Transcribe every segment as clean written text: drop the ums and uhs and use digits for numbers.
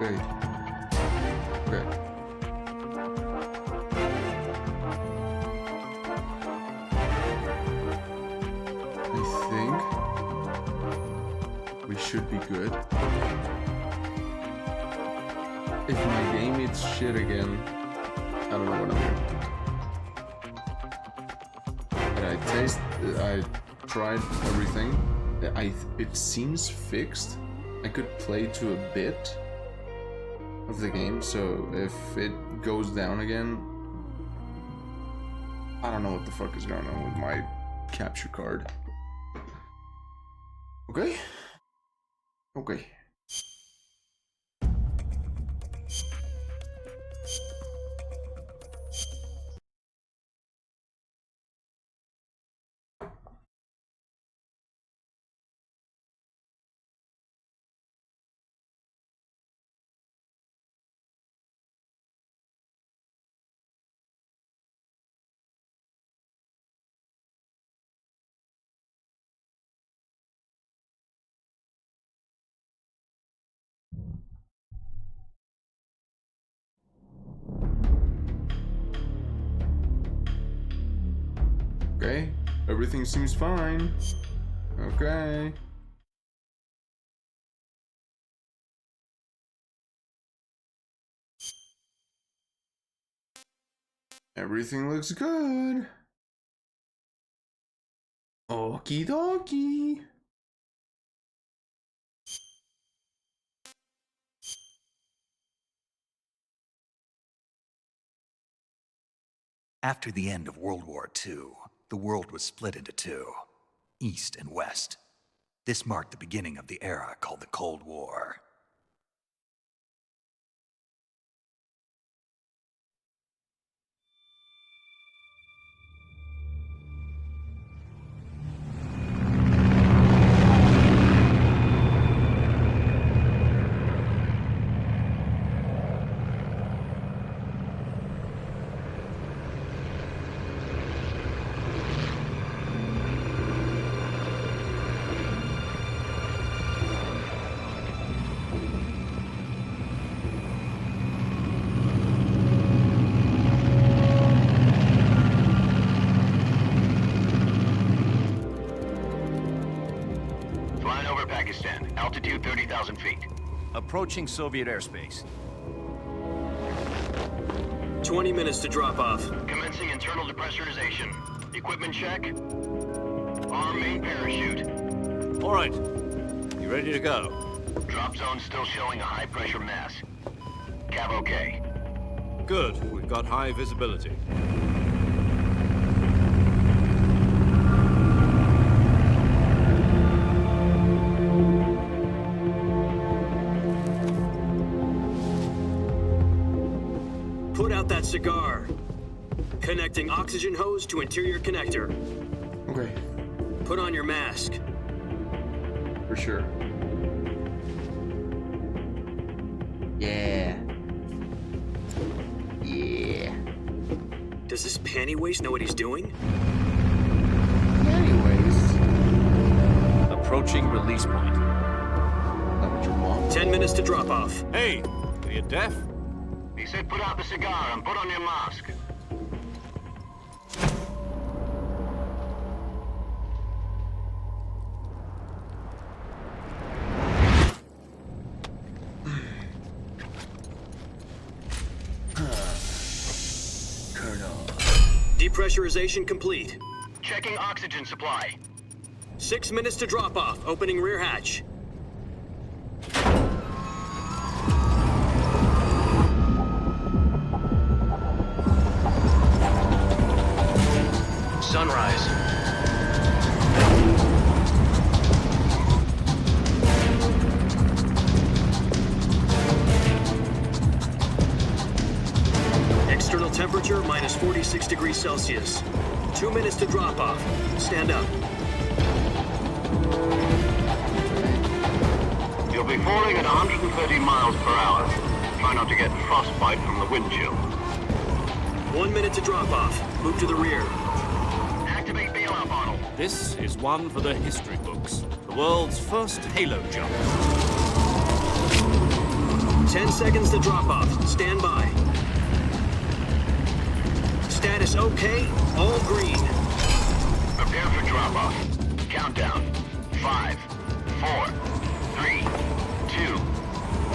Okay. Okay. I think we should be good. If my game eats shit again, I don't know what I'm doing. But I tried everything. It seems fixed. I could play to a bit of the game, so if it goes down again, I don't know what the fuck is going on with my capture card. Okay? Okay. Okay, everything seems fine. Okay. Everything looks good. Okie dokie. After the end of World War II, the world was split into two, East and West. This marked the beginning of the era called the Cold War. Altitude 30,000 feet. Approaching Soviet airspace. 20 minutes to drop off. Commencing internal depressurization. Equipment check. Arm main parachute. All right. You ready to go? Drop zone still showing a high pressure mass. Cav okay. Good. We've got high visibility. Put out that cigar. Connecting oxygen hose to interior connector. Okay. Put on your mask. For sure. Yeah. Yeah. Does this panty waste know what he's doing? Anyways. Approaching release point. That what your mom? 10 minutes to drop off. Hey, are you deaf? He said put out the cigar and put on your mask. Colonel. Depressurization complete. Checking oxygen supply. 6 minutes to drop off. Opening rear hatch. Sunrise. External temperature minus 46 degrees Celsius. 2 minutes to drop off. Stand up. You'll be falling at 130 miles per hour. Try not to get frostbite from the wind chill. 1 minute to drop off. Move to the rear. Activate bailout bottle. This is one for the history books. The world's first halo jump. 10 seconds to drop off. Stand by. Status okay, all green. Prepare for drop-off. Countdown. 5, 4, 3, 2,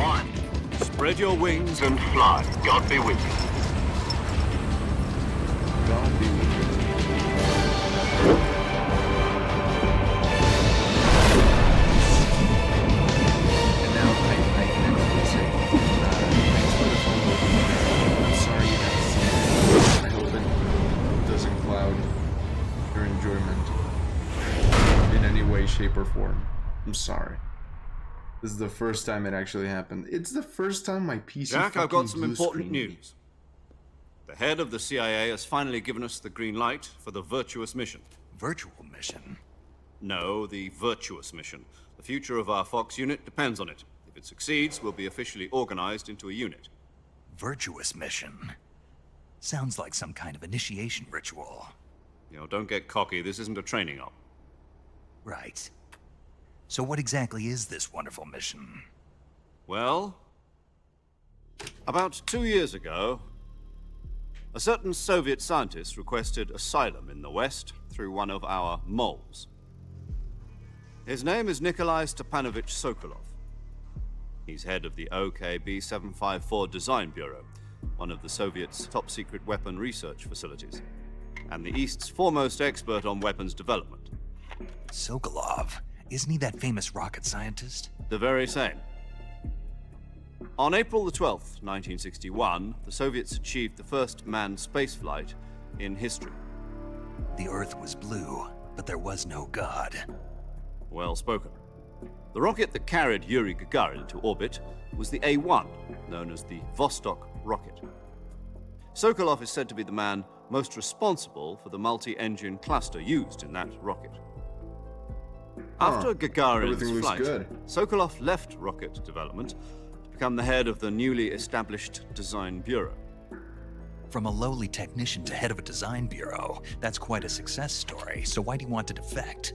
1. Spread your wings And fly. God be with you. God be with you. And now I can actually say, thanks for the phone call. I'm sorry you had to see it. I hope it doesn't cloud your enjoyment in any way, shape, or form. I'm sorry. This is the first time it actually happened. It's the first time my PC Jack, I've got some blue important screened me. news. The head of the CIA has finally given us the green light for the Virtuous Mission. Virtual mission? No, the Virtuous Mission. The future of our Fox unit depends on it. If it succeeds, we'll be officially organized into a unit. Virtuous mission? Sounds like some kind of initiation ritual. You know, don't get cocky. This isn't a training op. Right. So what exactly is this wonderful mission? Well, about 2 years ago, a certain Soviet scientist requested asylum in the West through one of our moles. His name is Nikolai Stepanovich Sokolov. He's head of the OKB 754 Design Bureau, one of the Soviets' top-secret weapon research facilities, and the East's foremost expert on weapons development. Sokolov? Isn't he that famous rocket scientist? The very same. On April the 12th, 1961, the Soviets achieved the first manned spaceflight in history. The Earth was blue, but there was no God. Well spoken. The rocket that carried Yuri Gagarin to orbit was the A-1, known as the Vostok rocket. Sokolov is said to be the man most responsible for the multi-engine cluster used in that rocket. After Gagarin's everything looks flight, good. Sokolov left rocket development to become the head of the newly established Design Bureau. From a lowly technician to head of a design bureau, that's quite a success story, so why do you want to defect?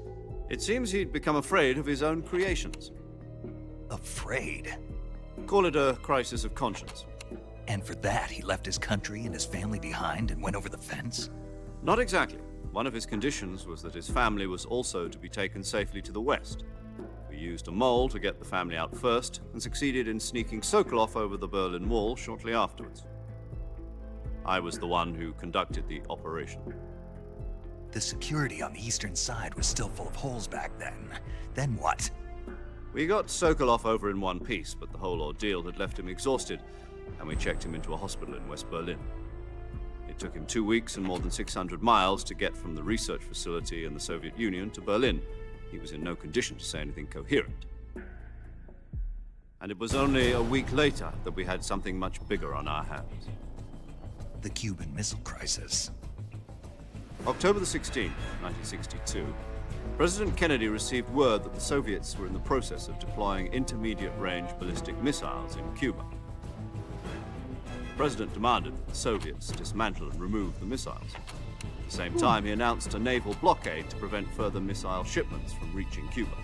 It seems he'd become afraid of his own creations. Afraid? Call it a crisis of conscience. And for that, he left his country and his family behind and went over the fence? Not exactly. One of his conditions was that his family was also to be taken safely to the West. We used a mole to get the family out first and succeeded in sneaking Sokolov over the Berlin Wall shortly afterwards. I was the one who conducted the operation. The security on the eastern side was still full of holes back then. Then what? We got Sokolov over in one piece, but the whole ordeal had left him exhausted, and we checked him into a hospital in West Berlin. It took him 2 weeks and more than 600 miles to get from the research facility in the Soviet Union to Berlin. He was in no condition to say anything coherent. And it was only a week later that we had something much bigger on our hands. The Cuban Missile Crisis. October the 16th, 1962, President Kennedy received word that the Soviets were in the process of deploying intermediate-range ballistic missiles in Cuba. The President demanded that the Soviets dismantle and remove the missiles. At the same time, he announced a naval blockade to prevent further missile shipments from reaching Cuba.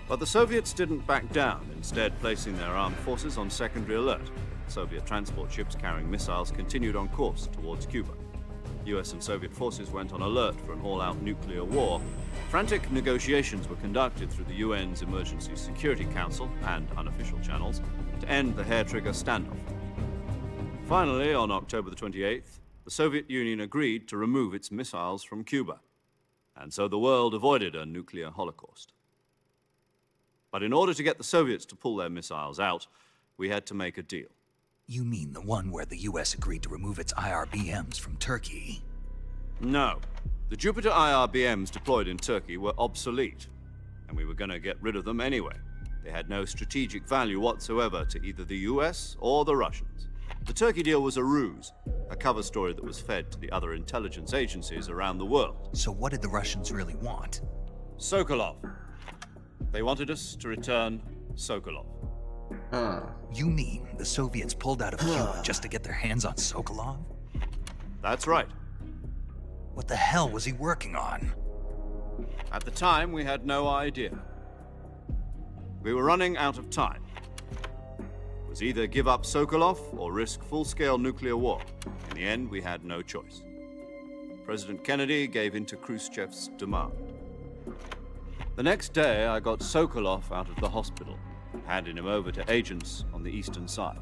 But the Soviets didn't back down, instead placing their armed forces on secondary alert. Soviet transport ships carrying missiles continued on course towards Cuba. US and Soviet forces went on alert for an all-out nuclear war. Frantic negotiations were conducted through the UN's Emergency Security Council and unofficial channels to end the hair-trigger standoff. Finally, on October the 28th, the Soviet Union agreed to remove its missiles from Cuba, and so the world avoided a nuclear holocaust. But in order to get the Soviets to pull their missiles out, we had to make a deal. You mean the one where the US agreed to remove its IRBMs from Turkey? No. The Jupiter IRBMs deployed in Turkey were obsolete, and we were going to get rid of them anyway. They had no strategic value whatsoever to either the US or the Russians. The Turkey deal was a ruse, a cover story that was fed to the other intelligence agencies around the world. So what did the Russians really want? Sokolov. They wanted us to return Sokolov. You mean the Soviets pulled out of Cuba just to get their hands on Sokolov? That's right. What the hell was he working on? At the time, we had no idea. We were running out of time. It was either give up Sokolov or risk full-scale nuclear war. In the end, we had no choice. President Kennedy gave in to Khrushchev's demand. The next day, I got Sokolov out of the hospital, handing him over to agents on the eastern side.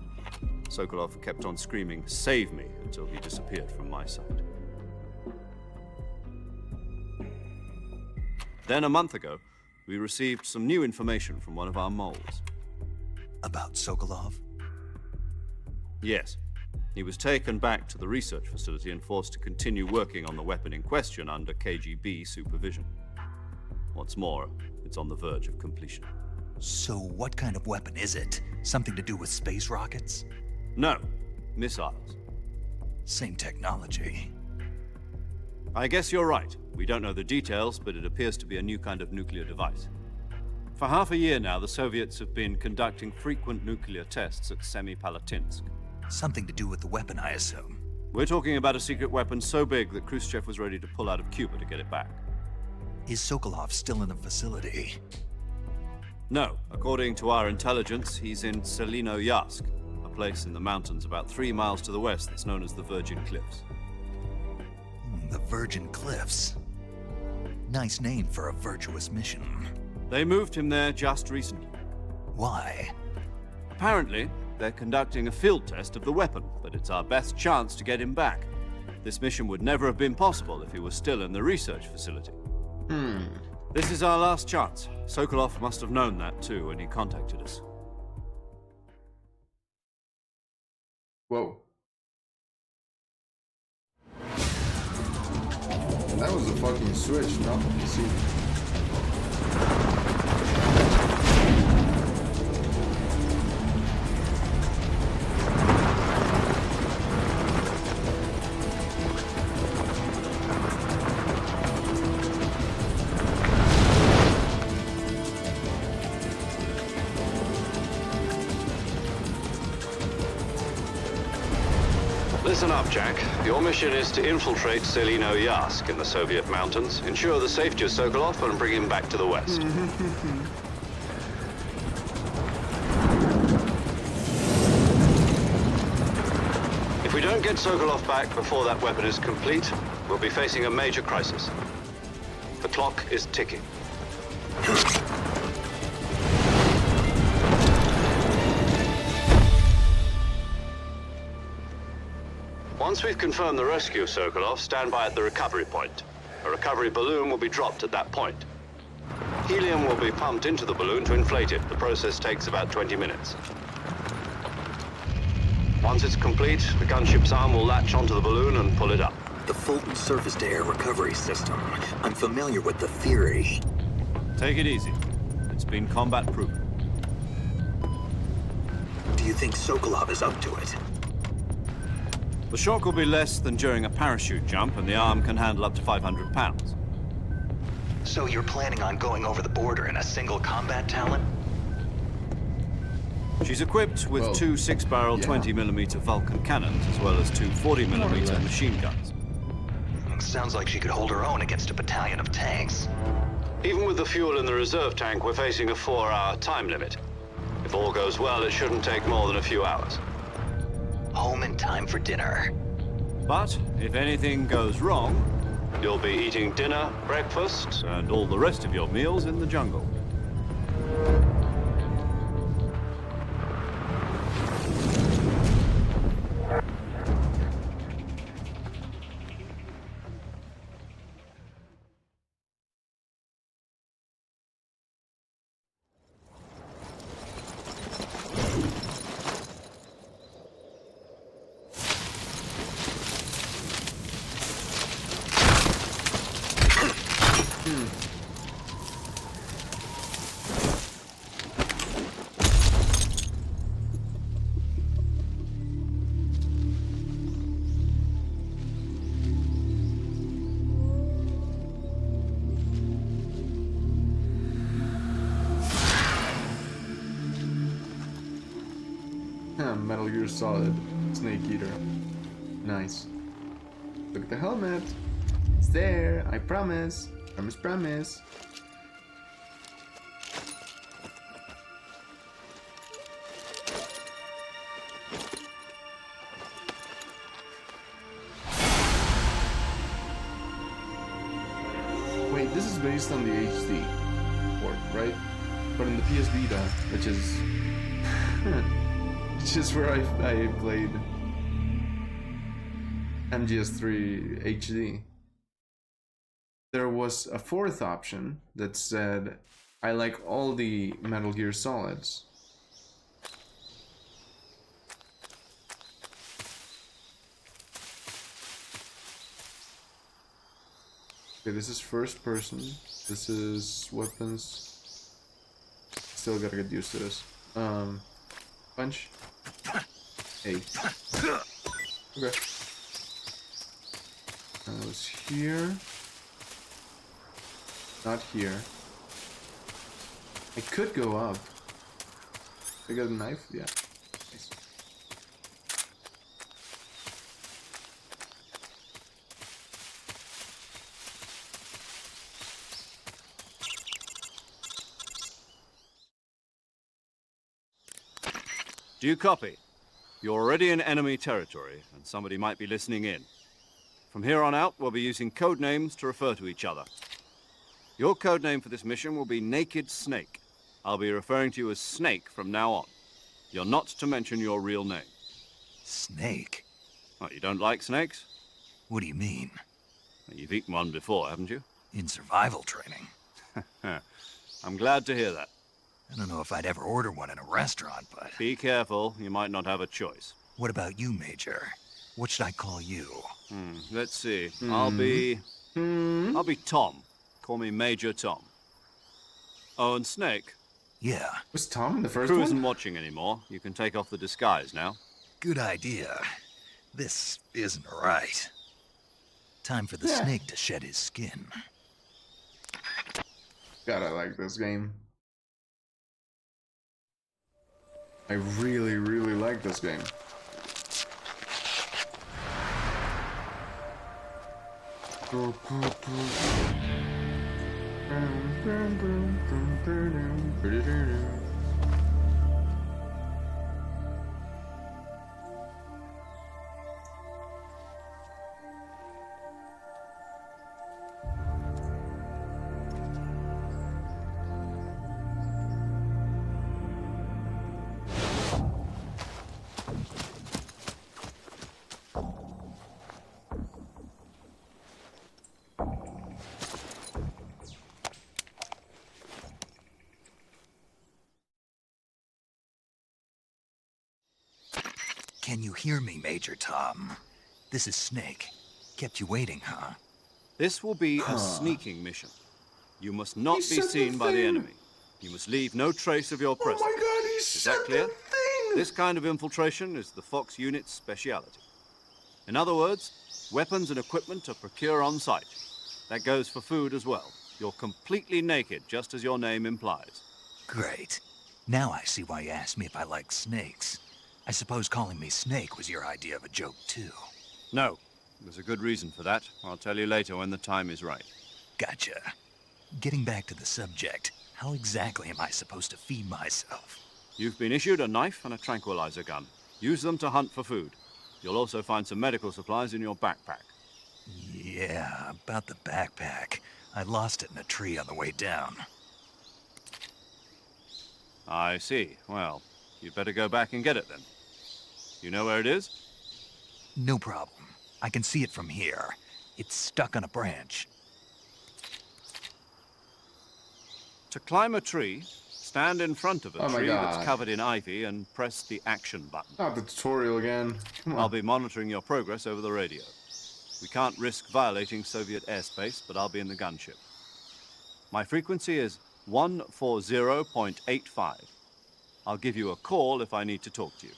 Sokolov kept on screaming, "Save me," until he disappeared from my sight. Then, a month ago, we received some new information from one of our moles. About Sokolov? Yes. He was taken back to the research facility and forced to continue working on the weapon in question under KGB supervision. What's more, it's on the verge of completion. So what kind of weapon is it? Something to do with space rockets? No, missiles. Same technology. I guess you're right. We don't know the details, but it appears to be a new kind of nuclear device. For half a year now, the Soviets have been conducting frequent nuclear tests at Semipalatinsk. Something to do with the weapon, I assume. We're talking about a secret weapon so big that Khrushchev was ready to pull out of Cuba to get it back. Is Sokolov still in the facility? No. According to our intelligence, he's in Selino-Yarsk, a place in the mountains about 3 miles to the west that's known as the Virgin Cliffs. The Virgin Cliffs. Nice name for a virtuous mission. They moved him there just recently. Why? Apparently, they're conducting a field test of the weapon, but it's our best chance to get him back. This mission would never have been possible if he was still in the research facility. This is our last chance. Sokolov must have known that too when he contacted us. Whoa. That was a fucking switch, no? You see. Listen up, Jack. Your mission is to infiltrate Selino-Yarsk in the Soviet mountains, ensure the safety of Sokolov, and bring him back to the West. If we don't get Sokolov back before that weapon is complete, we'll be facing a major crisis. The clock is ticking. Once we've confirmed the rescue of Sokolov, stand by at the recovery point. A recovery balloon will be dropped at that point. Helium will be pumped into the balloon to inflate it. The process takes about 20 minutes. Once it's complete, the gunship's arm will latch onto the balloon and pull it up. The Fulton surface-to-air recovery system. I'm familiar with the theory. Take it easy. It's been combat-proven. Do you think Sokolov is up to it? The shock will be less than during a parachute jump, and the arm can handle up to 500 pounds. So you're planning on going over the border in a single combat talent? She's equipped with Well, two 6-barrel yeah. 20mm Vulcan cannons, as well as two 40mm machine guns. Sounds like she could hold her own against a battalion of tanks. Even with the fuel in the reserve tank, we're facing a 4-hour time limit. If all goes well, it shouldn't take more than a few hours. Home in time for dinner. But if anything goes wrong, You'll be eating dinner, breakfast, and all the rest of your meals in the jungle. Metal Gear Solid Snake Eater. Nice. Look at the helmet. It's there. I promise. Promise, promise. this is based on the HD port, right? But in the PS Vita, which is where I played MGS3 HD, there was a fourth option that said, I like all the Metal Gear Solids. Okay, this is first person. This is weapons. Still gotta get used to this. Punch. Hey. Okay. That was here. Not here. I could go up. I got a knife? Yeah. Nice. Do you copy? You're already in enemy territory, and somebody might be listening in. From here on out, we'll be using code names to refer to each other. Your code name for this mission will be Naked Snake. I'll be referring to you as Snake from now on. You're not to mention your real name. Snake? Oh, you don't like snakes? What do you mean? You've eaten one before, haven't you? In survival training? I'm glad to hear that. I don't know if I'd ever order one in a restaurant, but... Be careful, you might not have a choice. What about you, Major? What should I call you? Let's see. I'll be Tom. Call me Major Tom. Oh, and Snake? Yeah, Was Tom in the first Crew one? isn't watching anymore. You can take off the disguise now. good idea. This isn't right. Time for the snake to shed his skin. God, I like this game. I really, really like this game. Can you hear me, Major Tom? This is Snake. Kept you waiting, huh? This will be a sneaking mission. You must not He be said the seen by the thing. enemy. You must leave no trace of your presence. Oh my god, he Is said that clear? the thing! This kind of infiltration is the Fox unit's speciality. In other words, weapons and equipment are procured on site. That goes for food as well. You're completely naked, just as your name implies. Great. Now I see why you asked me if I like snakes. I suppose calling me Snake was your idea of a joke, too. No, there's a good reason for that. I'll tell you later when the time is right. Gotcha. Getting back to the subject, how exactly am I supposed to feed myself? You've been issued a knife and a tranquilizer gun. Use them to hunt for food. You'll also find some medical supplies in your backpack. Yeah, about the backpack. I lost it in a tree on the way down. I see. Well, you'd better go back and get it then. You know where it is? No problem. I can see it from here. It's stuck on a branch. To climb a tree, stand in front of a Oh my tree God. that's covered in ivy and press the action button. Not the tutorial again. Come on. I'll be monitoring your progress over the radio. We can't risk violating Soviet airspace, but I'll be in the gunship. My frequency is 140.85. I'll give you a call if I need to talk to you.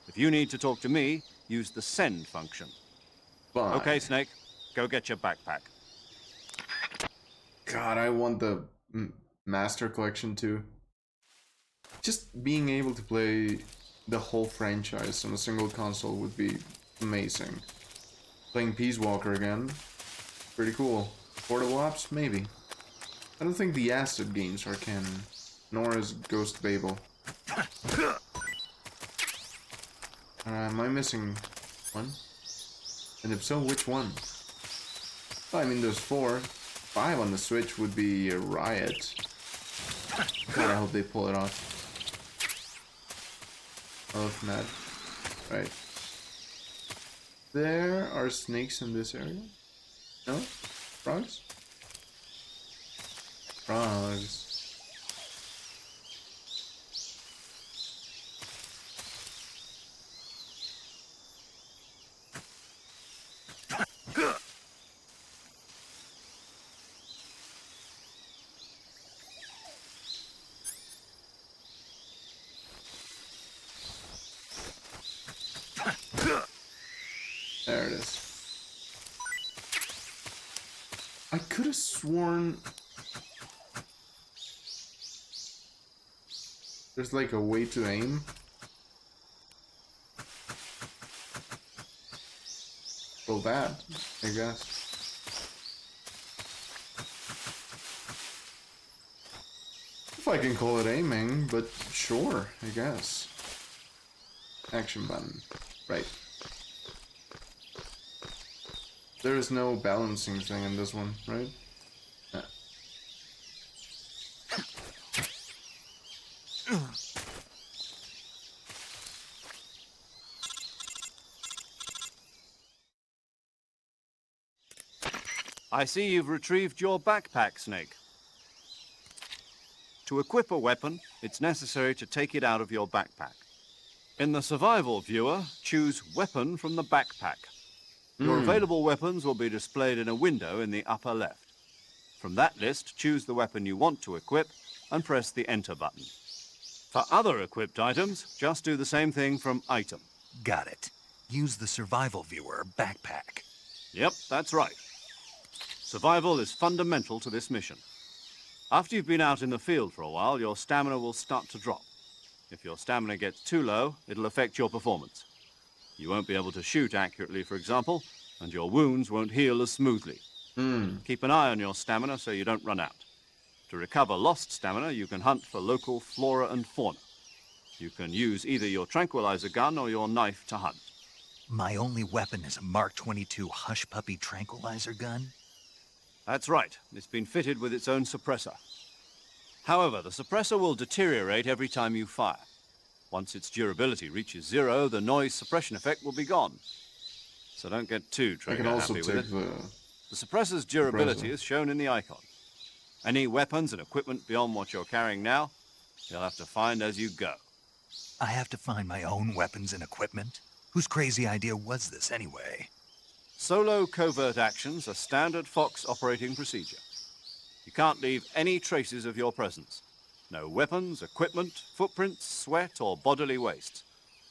If you need to talk to me, use the send function. Fine. Okay, Snake, go get your backpack. God, I want the Master Collection too. Just being able to play the whole franchise on a single console would be amazing. Playing Peace Walker again, pretty cool. Portable ops, maybe. I don't think the Acid games are canon, nor is Ghost Babel. Am I missing one? And if so, which one? Well, I mean, there's 4. 5 on the Switch would be a riot. God, I hope they pull it off. Oh, mad. Right. There are snakes in this area? No? Frogs? Frogs. There it is. I could have sworn there's like a way to aim. Well, that, I guess. If I can call it aiming, but sure, I guess. Action button. Right. There is no balancing thing in this one, right? Yeah. I see you've retrieved your backpack, Snake. To equip a weapon, it's necessary to take it out of your backpack. In the survival viewer, choose Weapon from the backpack. Your available weapons will be displayed in a window in the upper left. From that list, choose the weapon you want to equip and press the Enter button. For other equipped items, just do the same thing from Item. Got it. Use the survival viewer backpack. Yep, that's right. Survival is fundamental to this mission. After you've been out in the field for a while, your stamina will start to drop. If your stamina gets too low, it'll affect your performance. You won't be able to shoot accurately, for example, and your wounds won't heal as smoothly. Keep an eye on your stamina so you don't run out. To recover lost stamina, you can hunt for local flora and fauna. You can use either your tranquilizer gun or your knife to hunt. My only weapon is a Mark 22 Hush Puppy tranquilizer gun? That's right. It's been fitted with its own suppressor. However, the suppressor will deteriorate every time you fire. Once its durability reaches 0, the noise suppression effect will be gone. So don't get too I can trigger also happy take with it. the The suppressor's durability suppressor. is shown in the icon. Any weapons and equipment beyond what you're carrying now, you'll have to find as you go. I have to find my own weapons and equipment? Whose crazy idea was this anyway? Solo covert actions are standard Fox operating procedure. You can't leave any traces of your presence. No weapons, equipment, footprints, sweat, or bodily waste.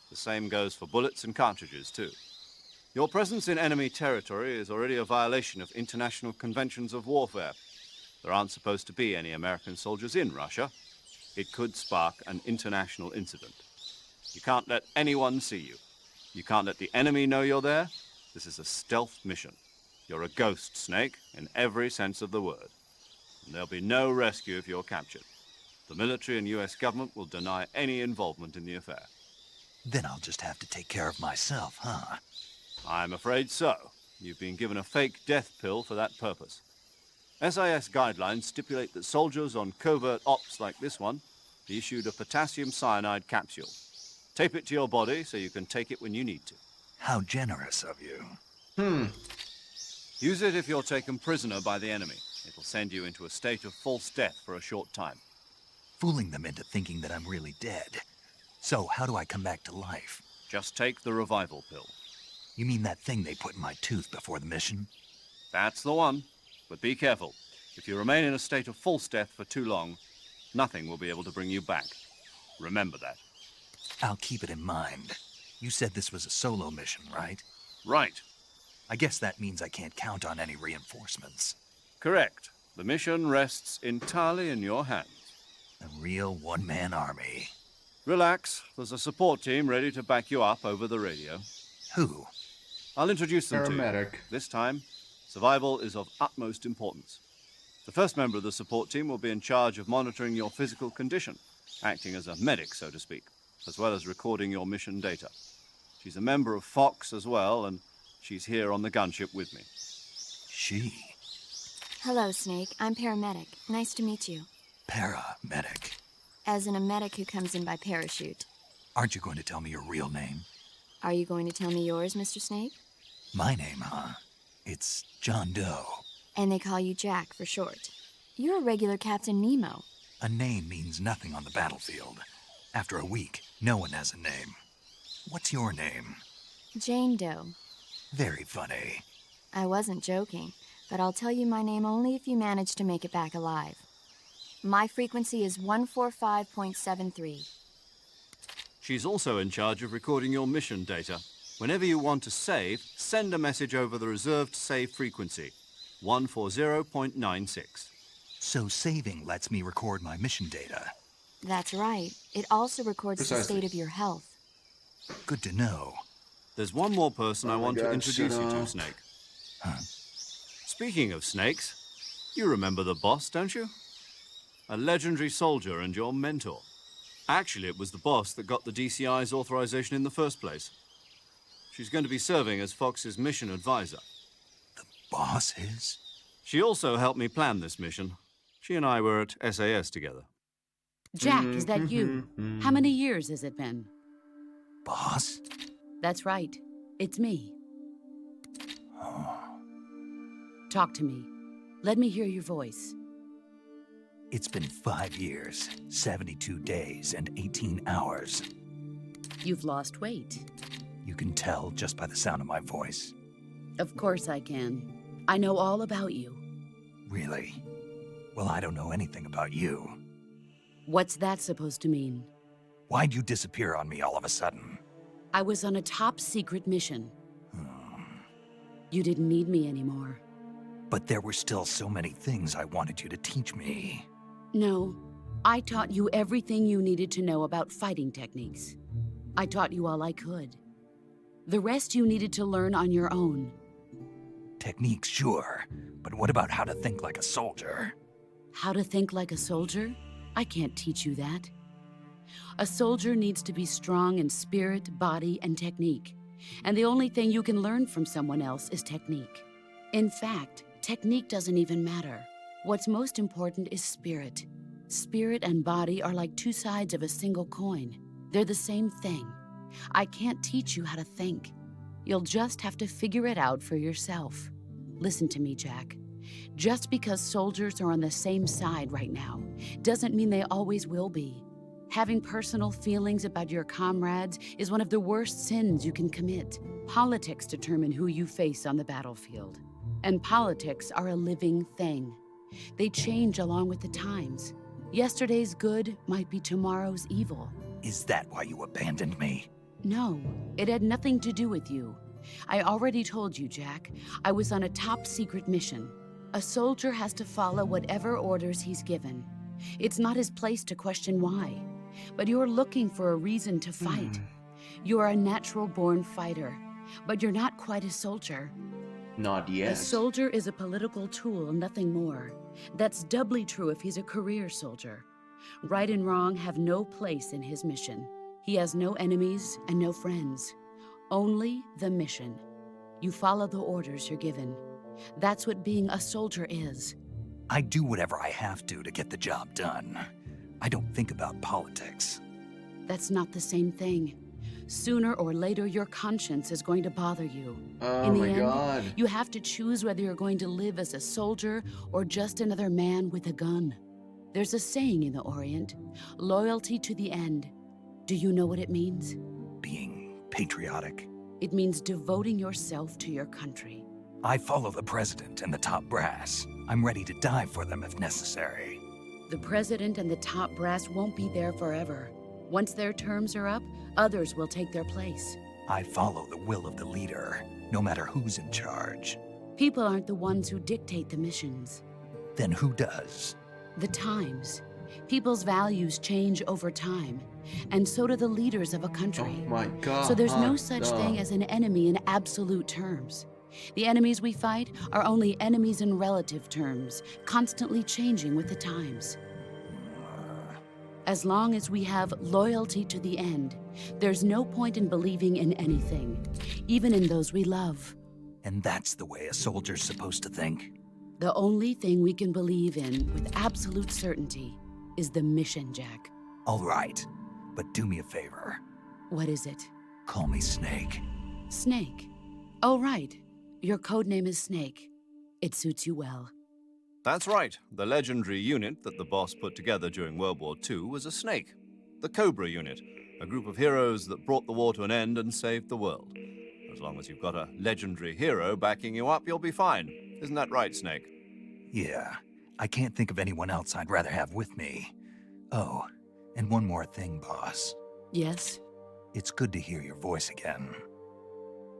The same goes for bullets and cartridges, too. Your presence in enemy territory is already a violation of international conventions of warfare. There aren't supposed to be any American soldiers in Russia. It could spark an international incident. You can't let anyone see you. You can't let the enemy know you're there. This is a stealth mission. You're a ghost, Snake, in every sense of the word. And there'll be no rescue if you're captured. The military and US government will deny any involvement in the affair. Then I'll just have to take care of myself, huh? I'm afraid so. You've been given a fake death pill for that purpose. SIS guidelines stipulate that soldiers on covert ops like this one be issued a potassium cyanide capsule. Tape it to your body so you can take it when you need to. How generous of you. Use it if you're taken prisoner by the enemy. It'll send you into a state of false death for a short time. Fooling them into thinking that I'm really dead. So, how do I come back to life? Just take the revival pill. You mean that thing they put in my tooth before the mission? That's the one. But be careful. If you remain in a state of false death for too long, nothing will be able to bring you back. Remember that. I'll keep it in mind. You said this was a solo mission, right? Right. I guess that means I can't count on any reinforcements. Correct. The mission rests entirely in your hands. A real one-man army. Relax. There's a support team ready to back you up over the radio. Who? I'll introduce them to you. Paramedic. This time, survival is of utmost importance. The first member of the support team will be in charge of monitoring your physical condition, acting as a medic, so to speak, as well as recording your mission data. She's a member of Fox as well, and she's here on the gunship with me. She? Hello, Snake. I'm paramedic. Nice to meet you. Paramedic. As in a medic who comes in by parachute. Aren't you going to tell me your real name? Are you going to tell me yours, Mr. Snake? My name, huh? It's John Doe. And they call you Jack for short. You're a regular Captain Nemo. A name means nothing on the battlefield. After a week, no one has a name. What's your name? Jane Doe. Very funny. I wasn't joking, but I'll tell you my name only if you manage to make it back alive. My frequency is 145.73. She's also in charge of recording your mission data. Whenever you want to save, send a message over the reserved save frequency, 140.96. So saving lets me record my mission data. That's right. It also records the Precisely. state of your health. Good to know. There's one more person I want to God, introduce you to, shut Snake. Huh? Speaking of snakes, you remember the boss, don't you? A legendary soldier and your mentor. Actually, it was the boss that got the DCI's authorization in the first place. She's going to be serving as Fox's mission advisor. The boss is? She also helped me plan this mission. She and I were at SAS together. Jack, is that you? How many years has it been? Boss? That's right. It's me. Talk to me. Let me hear your voice. It's been 5 years, 72 days, and 18 hours. You've lost weight. You can tell just by the sound of my voice. Of course I can. I know all about you. Really? Well, I don't know anything about you. What's that supposed to mean? Why'd you disappear on me all of a sudden? I was on a top-secret mission. You didn't need me anymore. But there were still so many things I wanted you to teach me. No, I taught you everything you needed to know about fighting techniques. I taught you all I could. The rest you needed to learn on your own. Techniques, sure. But what about how to think like a soldier? How to think like a soldier? I can't teach you that. A soldier needs to be strong in spirit, body, and technique. And the only thing you can learn from someone else is technique. In fact, technique doesn't even matter. What's most important is spirit. Spirit and body are like two sides of a single coin. They're the same thing. I can't teach you how to think. You'll just have to figure it out for yourself. Listen to me, Jack. Just because soldiers are on the same side right now doesn't mean they always will be. Having personal feelings about your comrades is one of the worst sins you can commit. Politics determine who you face on the battlefield. And politics are a living thing. They change along with the times. Yesterday's good might be tomorrow's evil. Is that why you abandoned me? No, it had nothing to do with you. I already told you, Jack. I was on a top-secret mission. A soldier has to follow whatever orders he's given. It's not his place to question why. But you're looking for a reason to fight. You're a natural-born fighter, but you're not quite a soldier. Not yet. A soldier is a political tool, nothing more. That's doubly true if he's a career soldier. Right and wrong have no place in his mission. He has no enemies and no friends. Only the mission. You follow the orders you're given. That's what being a soldier is. I do whatever I have to get the job done. I don't think about politics. That's not the same thing. Sooner or later, your conscience is going to bother you. Oh In the my end, God. you have to choose whether you're going to live as a soldier or just another man with a gun. There's a saying in the Orient, loyalty to the end. Do you know what it means? Being patriotic. It means devoting yourself to your country. I follow the president and the top brass. I'm ready to die for them if necessary. The president and the top brass won't be there forever. Once their terms are up, others will take their place. I follow the will of the leader, no matter who's in charge. People aren't the ones who dictate the missions. Then who does? The times. People's values change over time, and so do the leaders of a country. Oh my God. So there's no such thing as an enemy in absolute terms. The enemies we fight are only enemies in relative terms, constantly changing with the times. As long as we have loyalty to the end, there's no point in believing in anything, even in those we love. And that's the way a soldier's supposed to think? The only thing we can believe in with absolute certainty is the mission, Jack. All right, but do me a favor. What is it? Call me Snake. Snake. Oh, right. Your code name is Snake. It suits you well. That's right. The legendary unit that the boss put together during World War II was a snake. The Cobra unit, a group of heroes that brought the war to an end and saved the world. As long as you've got a legendary hero backing you up, you'll be fine. Isn't that right, Snake? Yeah, I can't think of anyone else I'd rather have with me. Oh, and one more thing, boss. Yes? It's good to hear your voice again.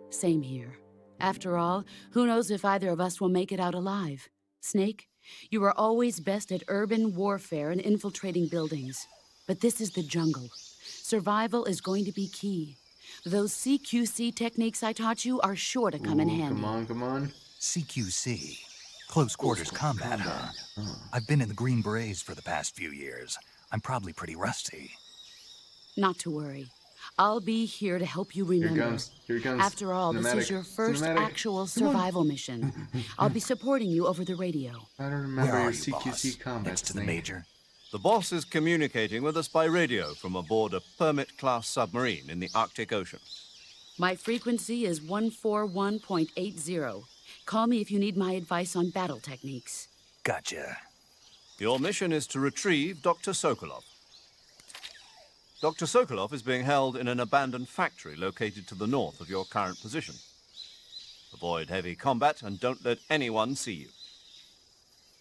Same here. After all, who knows if either of us will make it out alive? Snake, you are always best at urban warfare and infiltrating buildings. But this is the jungle. Survival is going to be key. Those CQC techniques I taught you are sure to come in handy. Come on. CQC. Close quarters combat, huh? I've been in the Green Berets for the past few years. I'm probably pretty rusty. Not to worry. I'll be here to help you remember. Here it comes. After all, this is your first actual survival mission. I'll be supporting you over the radio. I don't remember Where your are you, boss? CQC combat. Next to the Major? The boss is communicating with us by radio from aboard a Permit-class submarine in the Arctic Ocean. My frequency is 141.80. Call me if you need my advice on battle techniques. Gotcha. Your mission is to retrieve Dr. Sokolov. Dr. Sokolov is being held in an abandoned factory located to the north of your current position. Avoid heavy combat and don't let anyone see you.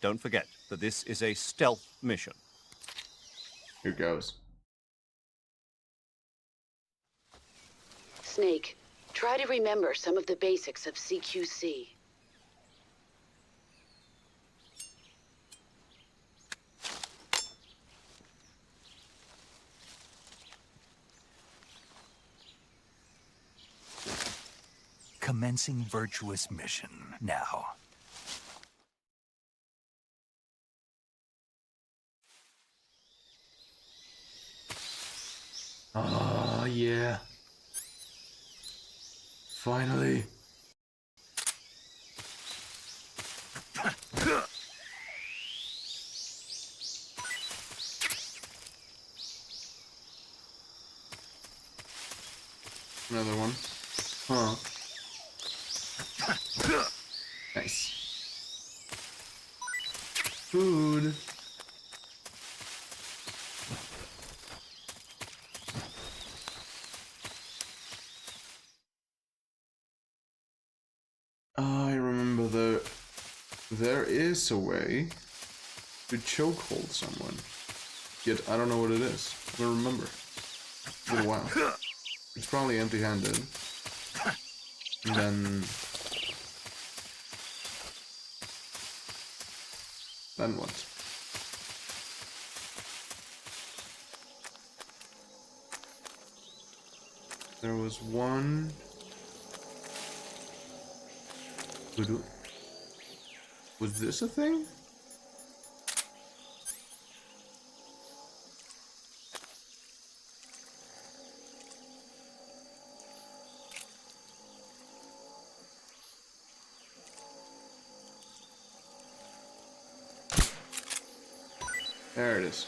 Don't forget that this is a stealth mission. Here goes. Snake, try to remember some of the basics of CQC. Commencing Virtuous Mission now. Oh, yeah. Finally. Another one. Huh. Nice. Food. I remember there is a way to chokehold someone. Yet I don't know what it is. I don't remember. It's been a while. It's probably empty-handed. And then what? There was one. Was this a thing? There it is.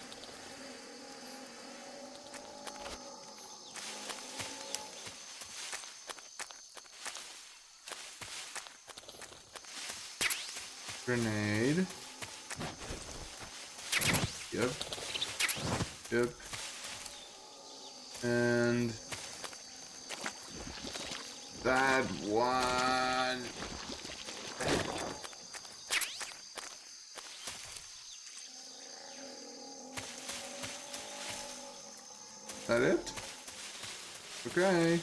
Grenade. Yep. Yep. And that one. That it? Okay.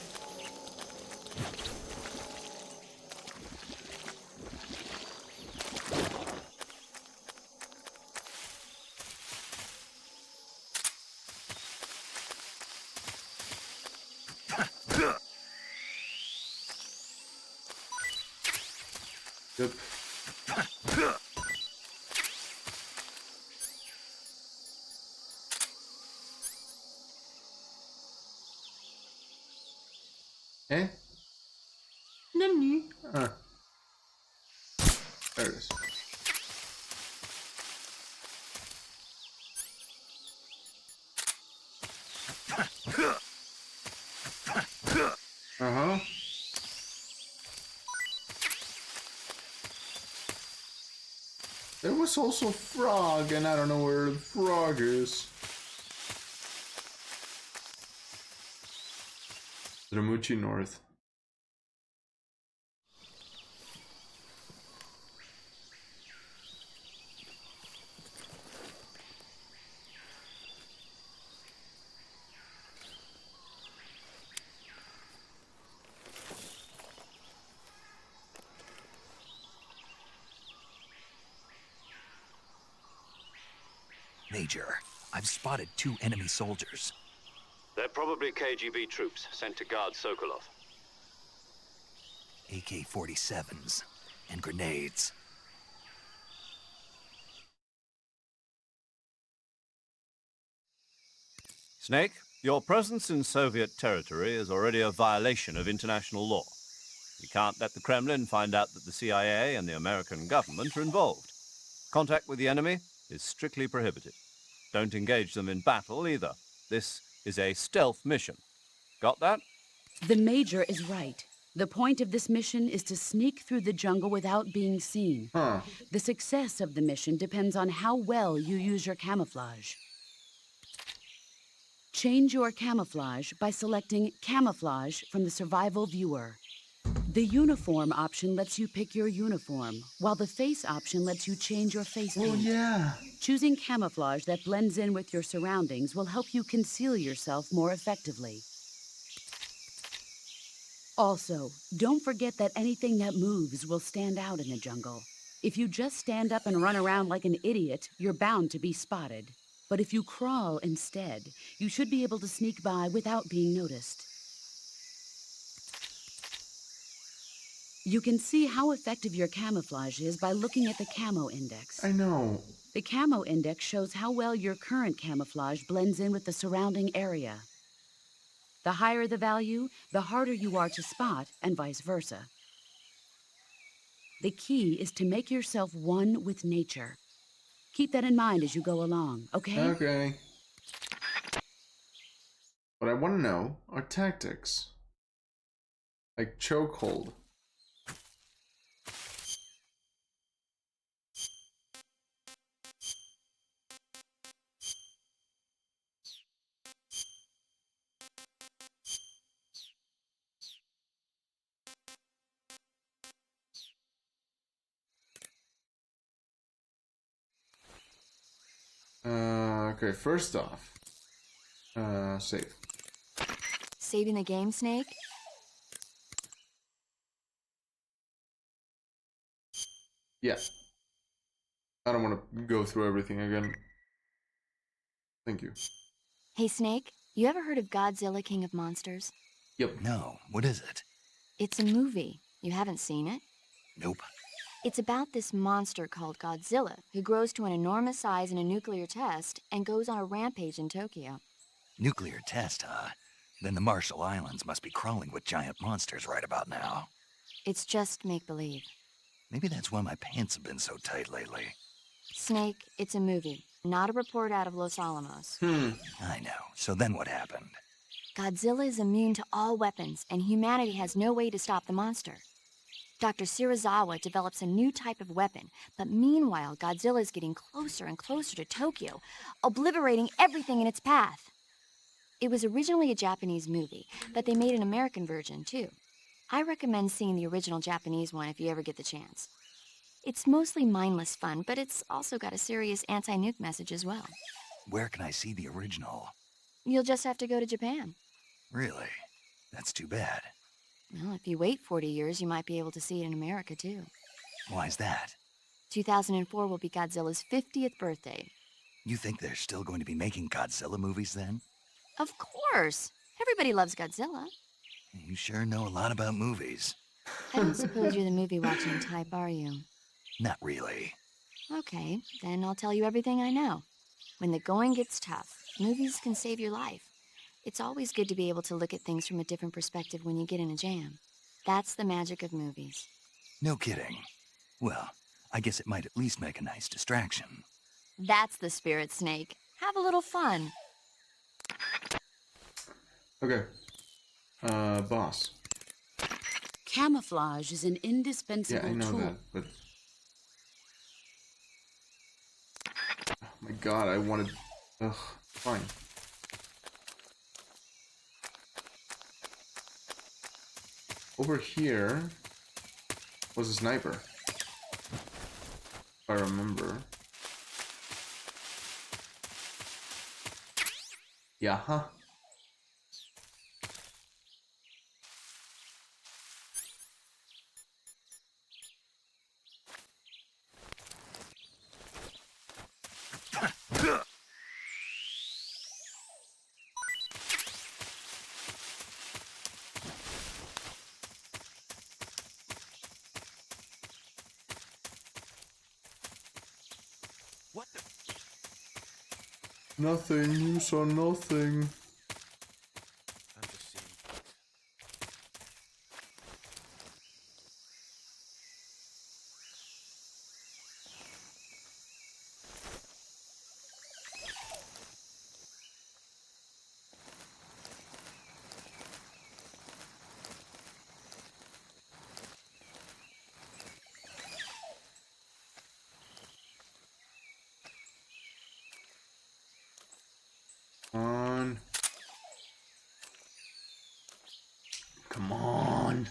Yep. Eh? Nani? Ah. There it is. There was also a frog, and I don't know where the frog is. Dramuchi North. Major, I've spotted 2 enemy soldiers. They're probably KGB troops sent to guard Sokolov. AK-47s and grenades. Snake, your presence in Soviet territory is already a violation of international law. We can't let the Kremlin find out that the CIA and the American government are involved. Contact with the enemy is strictly prohibited. Don't engage them in battle either. This is a stealth mission. Got that? The Major is right. The point of this mission is to sneak through the jungle without being seen. The success of the mission depends on how well you use your camouflage. Change your camouflage by selecting Camouflage from the Survival Viewer. The Uniform option lets you pick your uniform, while the Face option lets you change your face paint. Oh yeah. Choosing camouflage that blends in with your surroundings will help you conceal yourself more effectively. Also, don't forget that anything that moves will stand out in the jungle. If you just stand up and run around like an idiot, you're bound to be spotted. But if you crawl instead, you should be able to sneak by without being noticed. You can see how effective your camouflage is by looking at the Camo Index. I know. The Camo Index shows how well your current camouflage blends in with the surrounding area. The higher the value, the harder you are to spot, and vice versa. The key is to make yourself one with nature. Keep that in mind as you go along, okay? Okay. What I want to know are tactics. Like chokehold. Okay, first off, save. Saving the game, Snake? Yeah. I don't want to go through everything again. Thank you. Hey, Snake, you ever heard of Godzilla King of Monsters? Yep. No, what is it? It's a movie. You haven't seen it? Nope. It's about this monster called Godzilla, who grows to an enormous size in a nuclear test and goes on a rampage in Tokyo. Nuclear test, huh? Then the Marshall Islands must be crawling with giant monsters right about now. It's just make-believe. Maybe that's why my pants have been so tight lately. Snake, it's a movie, not a report out of Los Alamos. I know. So then what happened? Godzilla is immune to all weapons, and humanity has no way to stop the monster. Dr. Shirazawa develops a new type of weapon, but meanwhile, Godzilla is getting closer and closer to Tokyo, obliterating everything in its path. It was originally a Japanese movie, but they made an American version, too. I recommend seeing the original Japanese one if you ever get the chance. It's mostly mindless fun, but it's also got a serious anti-nuke message as well. Where can I see the original? You'll just have to go to Japan. Really? That's too bad. Well, if you wait 40 years, you might be able to see it in America, too. Why's that? 2004 will be Godzilla's 50th birthday. You think they're still going to be making Godzilla movies then? Of course! Everybody loves Godzilla. You sure know a lot about movies. I don't suppose you're the movie-watching type, are you? Not really. Okay, then I'll tell you everything I know. When the going gets tough, movies can save your life. It's always good to be able to look at things from a different perspective when you get in a jam. That's the magic of movies. No kidding. Well, I guess it might at least make a nice distraction. That's the spirit, Snake. Have a little fun. Okay. Boss. Camouflage is an indispensable Yeah, I know tool. that, but my god, I wanted... Ugh, fine. Over here was a sniper, if I remember. Yeah, huh? What the? Nothing, you saw nothing. I'm just seeing. On. Come on.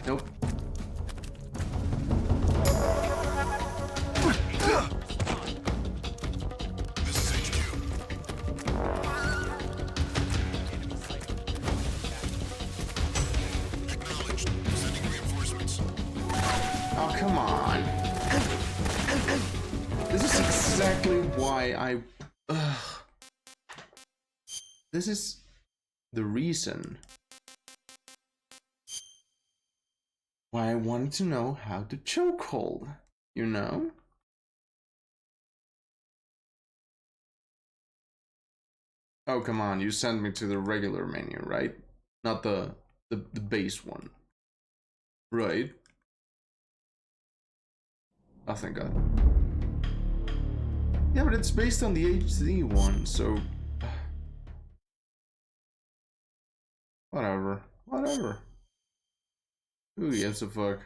Nope. Oh, come on. This is exactly why I... Ugh. This is the reason why I wanted to know how to chokehold, you know? Oh, come on, you sent me to the regular menu, right? Not the base one. Right? Oh, thank God. Yeah, but it's based on the HD one, so... Whatever. Whatever. Who gives a fuck?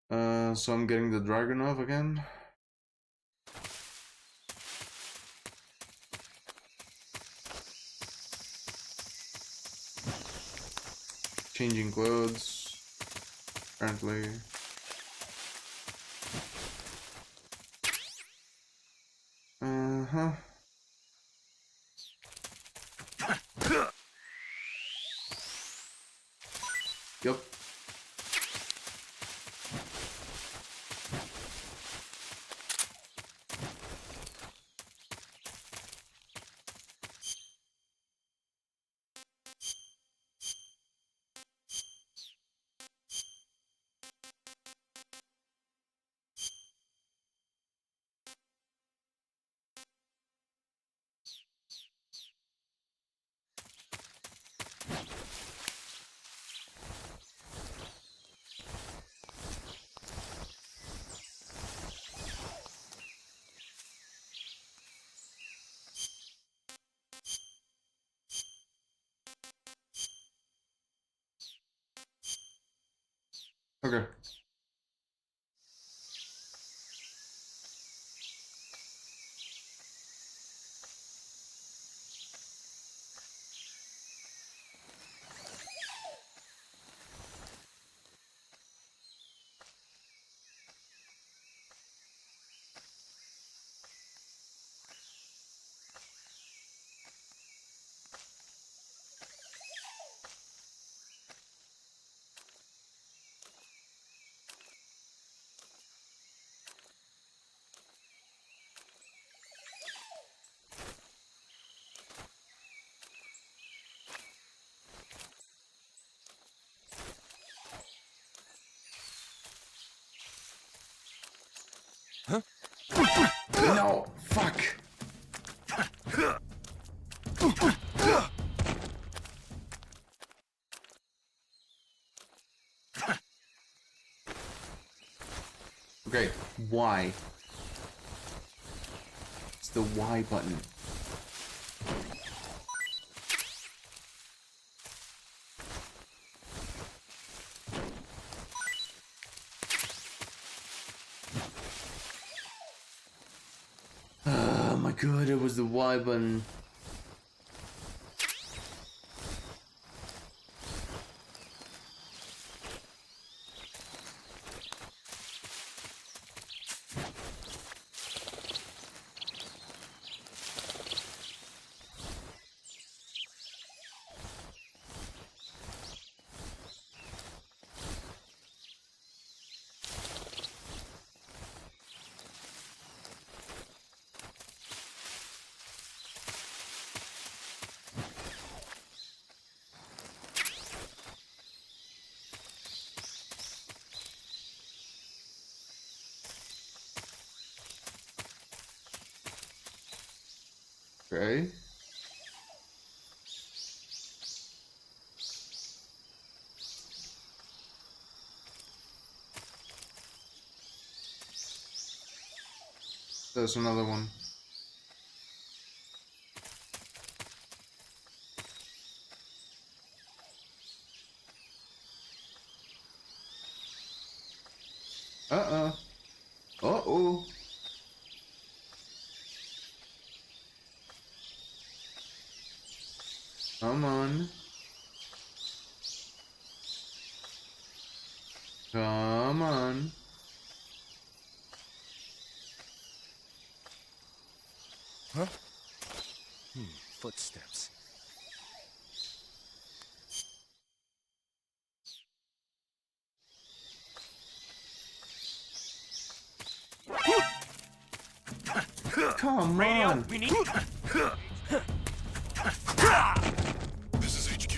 So I'm getting the dragon off again. Changing clothes, apparently. Uh-huh. Yup. Okay. No, fuck. Y. It's the Y button. Oh my god, it was the Y button. Okay. There's another one. Uh-oh. Uh-oh. Come on. Come on. Huh? Footsteps. Come Radio, on. we need. This is HQ.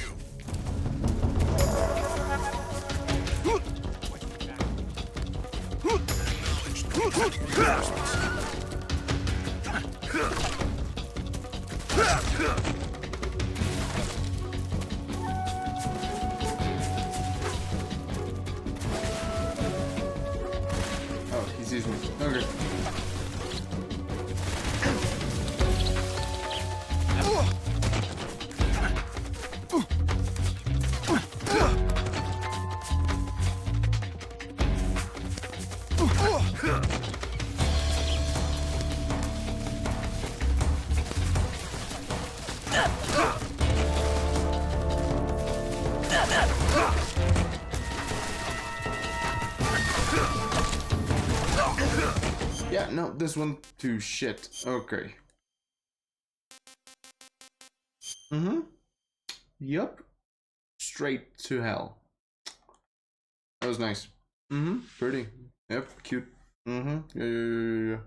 Oh, he sees me. Okay. Yeah, no, this one too shit. Okay. Yup. Straight to hell. That was nice. Pretty. Yep, cute. Yeah.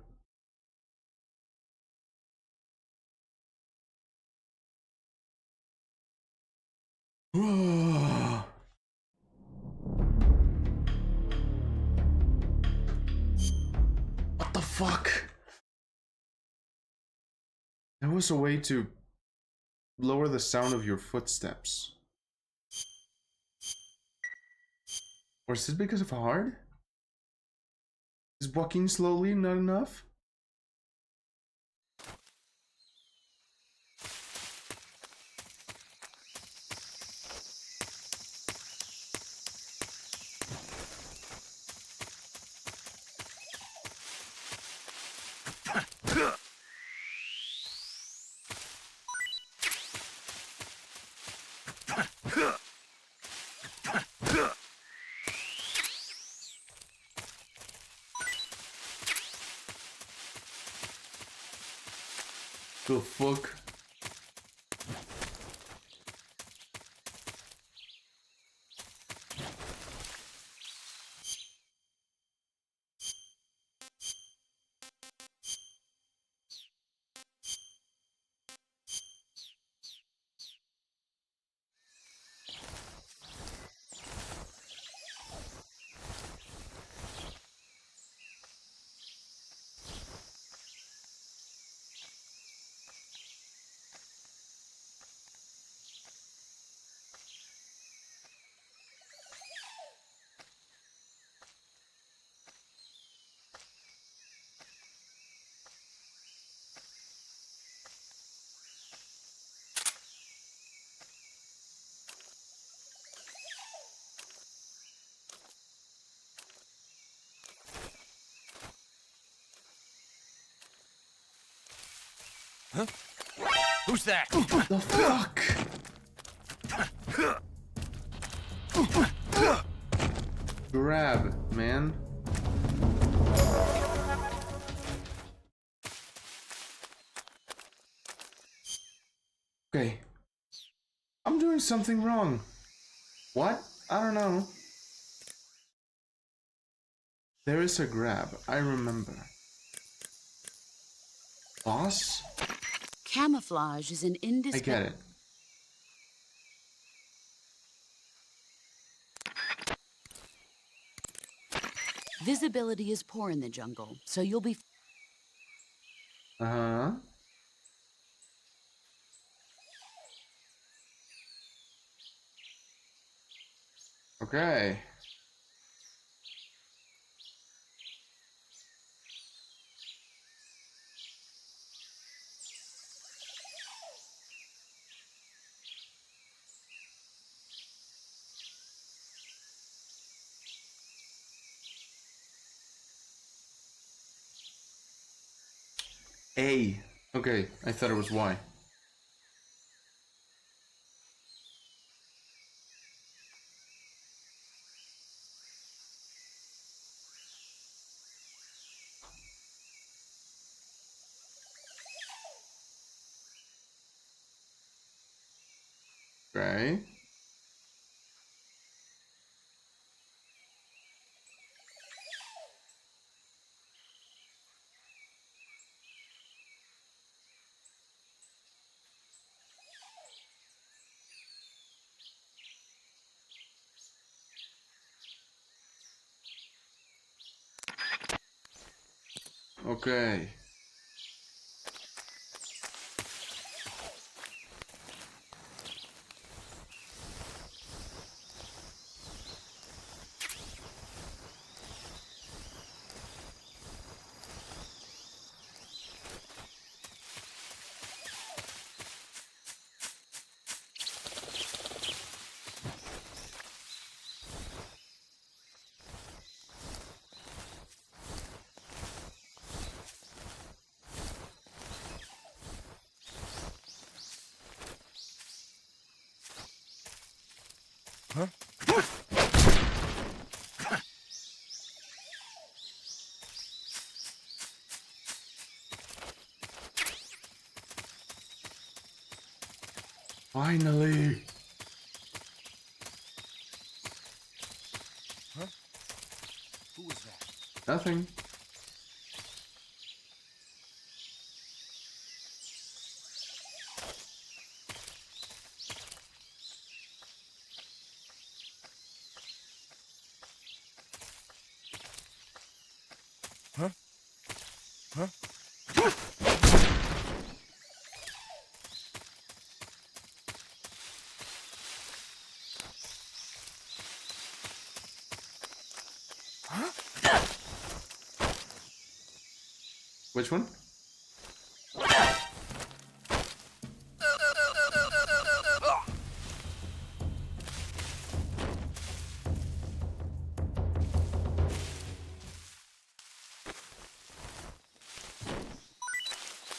What the fuck? There was a way to lower the sound of your footsteps. Or is it because of hard? Is walking slowly not enough? The fuck? Who's that? The fuck? Grab, man. Okay. I'm doing something wrong. What? I don't know. There is a grab. I remember. Boss? Camouflage is an I indispensable. get it. Visibility is poor in the jungle, so you'll be. Uh-huh. Okay. A. Okay, I thought it was Y. Okay. Okay. Finally. Who was that? Nothing. Which one?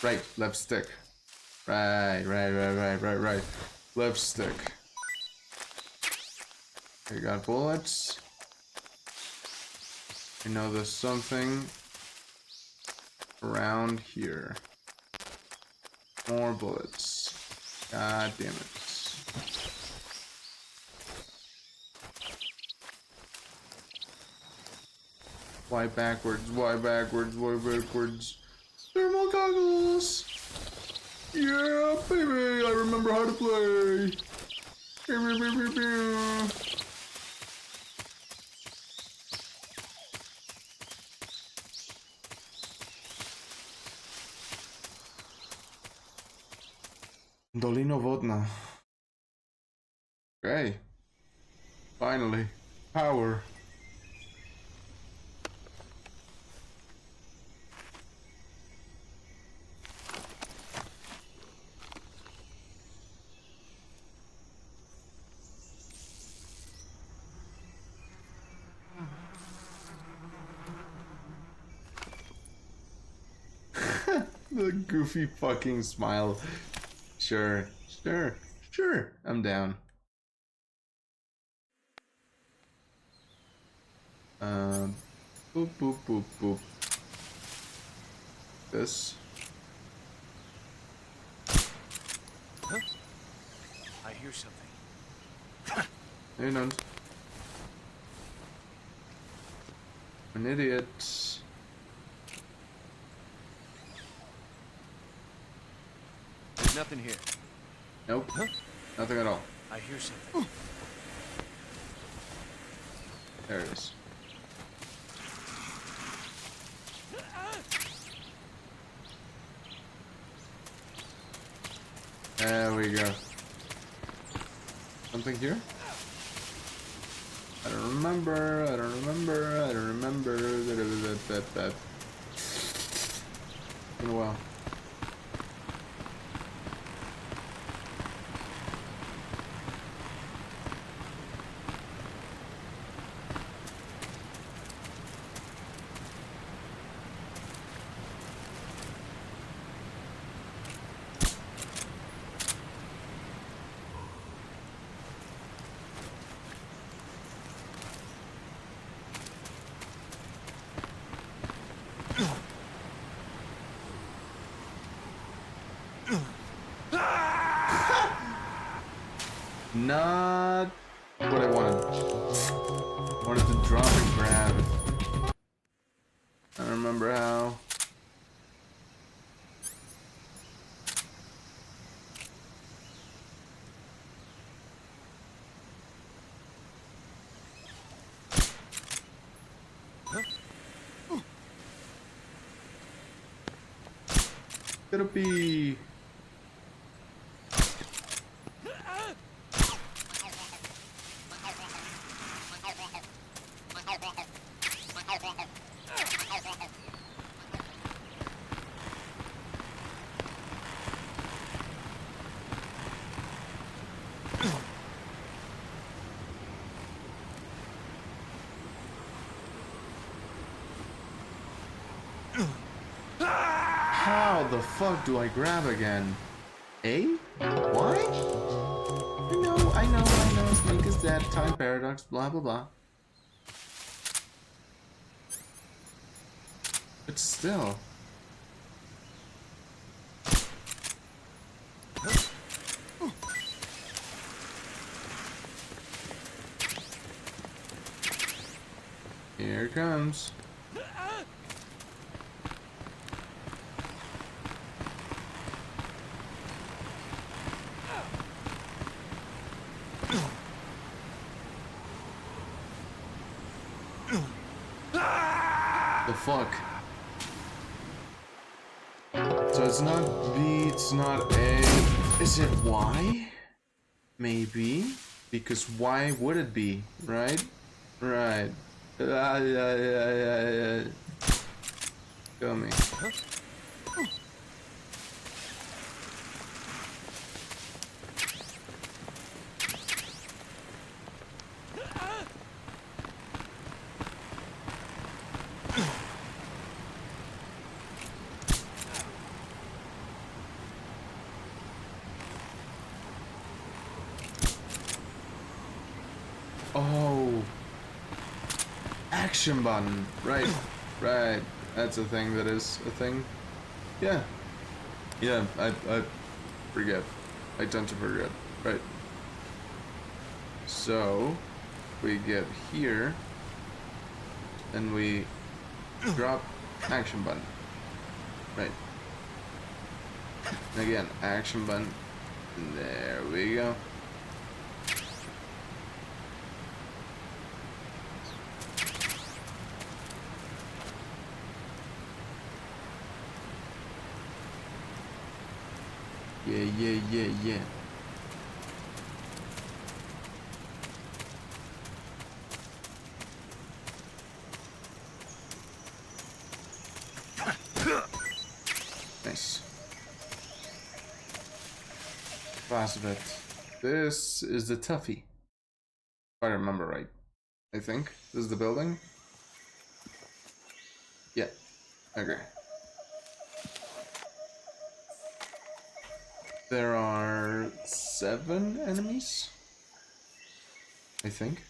Right, left stick. Right. Left stick. Okay, got bullets. I know there's something around here. More bullets. God damn it. Why backwards? Why backwards? Why backwards? Thermal goggles! Yeah, baby! I remember how to play! Dolino Vodna. Okay. Finally. Power. The goofy fucking smile. Sure, sure, sure. I'm down. Boop, boop, boop, boop. This. Huh? I hear something. Who knows? An idiot. There's nothing here. Nope. Huh? Nothing at all. I hear something. There it is. There we go. Something here? I don't remember. I don't remember. I don't remember. That. Been a while. Not what I wanted. I wanted to drop and grab. I don't remember how. It'll be. How the fuck do I grab again? A? Why? I know, Snake is dead, time paradox, blah blah blah. But still. Here it comes. The fuck? So it's not B, it's not A. Is it Y? Maybe. Because why would it be, right? Right. Kill me. Oh, action button. Right, right. That's a thing. That is a thing. Yeah, yeah. I forget. I tend to forget. Right. So we get here, and we drop action button. Right. And again, action button. And there we go. Yeah. Nice. Fast bit. This is the toughie. If I remember right. I think. This is the building? Yeah. Okay. There are 7 enemies, I think.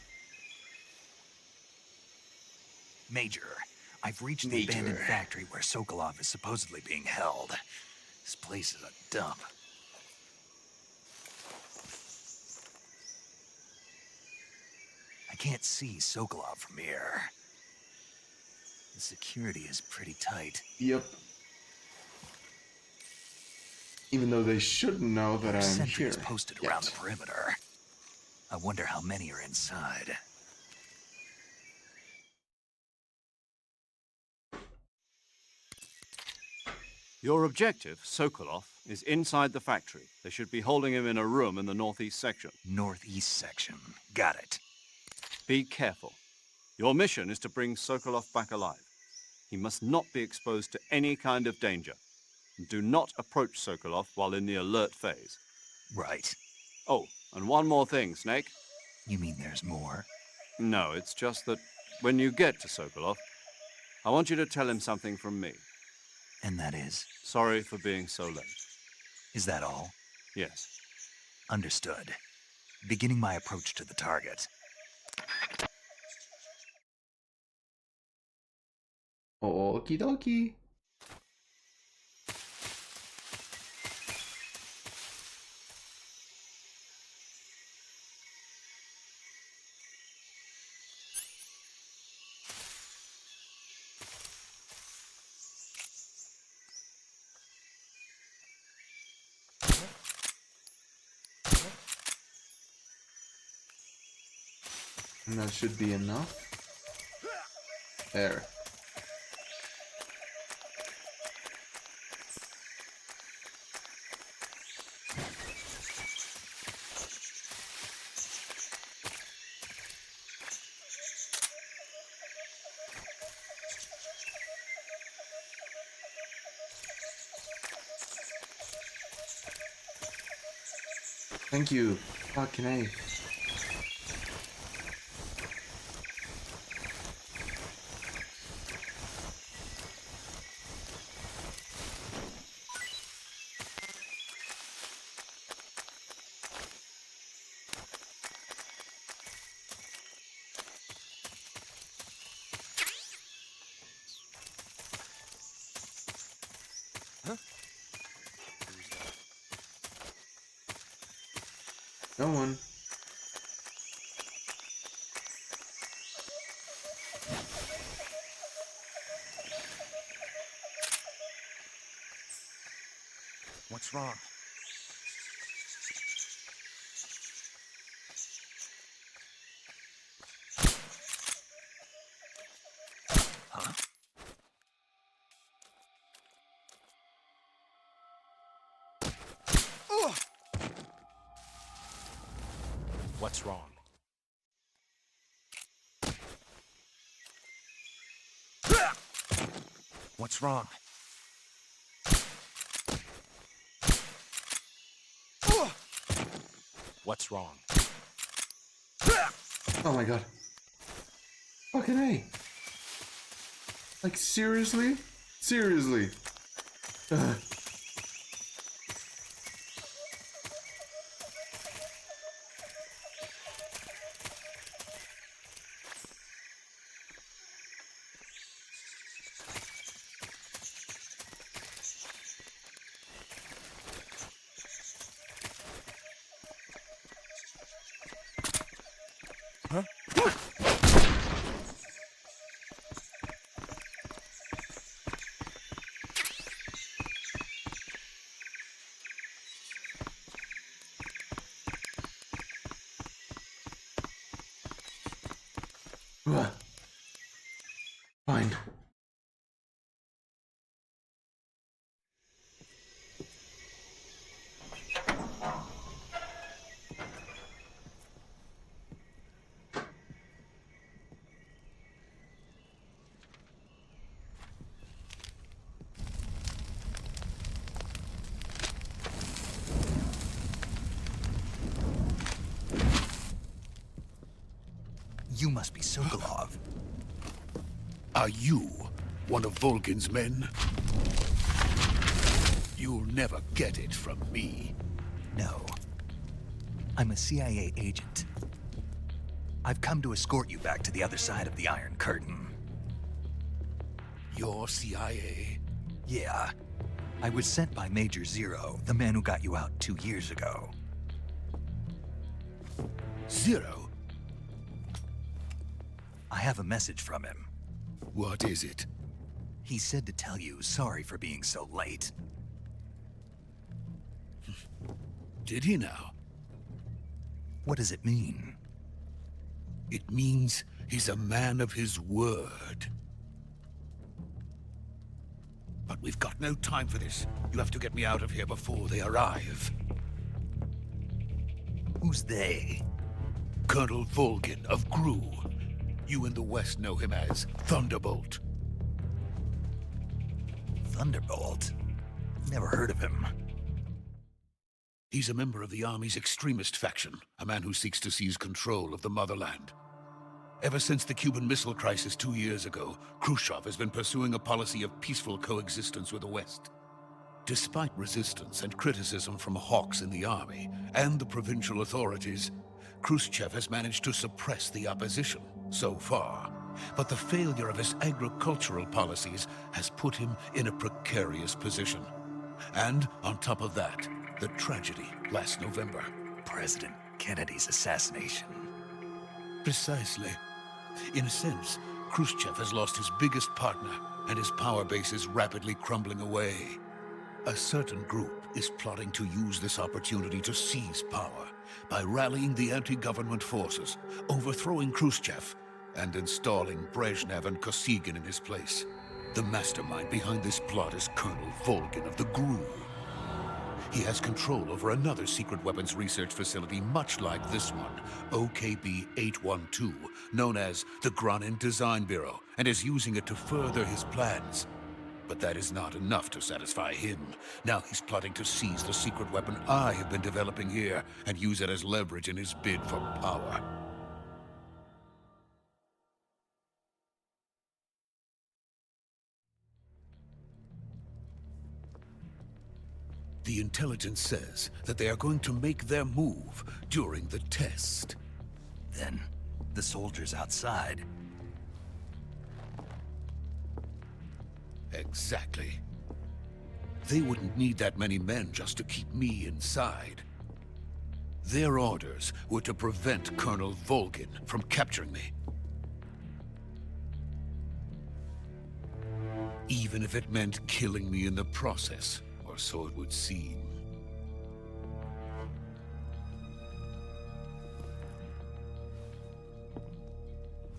Major, I've reached the abandoned factory where Sokolov is supposedly being held. This place is a dump. I can't see Sokolov from here. The security is pretty tight. Yep. Even though they should know that I'm here. Sentries posted around the perimeter. I wonder how many are inside. Your objective, Sokolov, is inside the factory. They should be holding him in a room in the northeast section. Northeast section. Got it. Be careful. Your mission is to bring Sokolov back alive. He must not be exposed to any kind of danger. And do not approach Sokolov while in the alert phase. Right. Oh, and one more thing, Snake. You mean there's more? No, it's just that when you get to Sokolov, I want you to tell him something from me. And that is? Sorry for being so late. Is that all? Yes. Understood. Beginning my approach to the target. Okie dokie. And that should be enough. There. Thank you. Fucking A. No one. What's wrong? Huh? What's wrong? What's wrong? What's wrong? Oh my god. Fucking A. Like, seriously? Seriously. Ugh. Huh? Ugh. Fine. You must be Sokolov. Are you one of Volkin's men? You'll never get it from me. No. I'm a CIA agent. I've come to escort you back to the other side of the Iron Curtain. You're CIA? Yeah. I was sent by Major Zero, the man who got you out 2 years ago. Zero? I have a message from him. What is it? He said to tell you sorry for being so late. Did he now? What does it mean? It means he's a man of his word. But we've got no time for this. You have to get me out of here before they arrive. Who's they? Colonel Volgin of GRU. You in the West know him as Thunderbolt. Thunderbolt? Never heard of him. He's a member of the Army's extremist faction, a man who seeks to seize control of the motherland. Ever since the Cuban Missile Crisis 2 years ago, Khrushchev has been pursuing a policy of peaceful coexistence with the West. Despite resistance and criticism from hawks in the army and the provincial authorities, Khrushchev has managed to suppress the opposition so far. But the failure of his agricultural policies has put him in a precarious position. And on top of that, the tragedy last November. President Kennedy's assassination. Precisely. In a sense, Khrushchev has lost his biggest partner, and his power base is rapidly crumbling away. A certain group is plotting to use this opportunity to seize power by rallying the anti-government forces, overthrowing Khrushchev, and installing Brezhnev and Kosygin in his place. The mastermind behind this plot is Colonel Volgin of the GRU. He has control over another secret weapons research facility much like this one, OKB-812, known as the Granin Design Bureau, and is using it to further his plans. But that is not enough to satisfy him. Now he's plotting to seize the secret weapon I have been developing here and use it as leverage in his bid for power. The intelligence says that they are going to make their move during the test. Then, the soldiers outside. Exactly. They wouldn't need that many men just to keep me inside. Their orders were to prevent Colonel Volgin from capturing me. Even if it meant killing me in the process. Or so it would seem.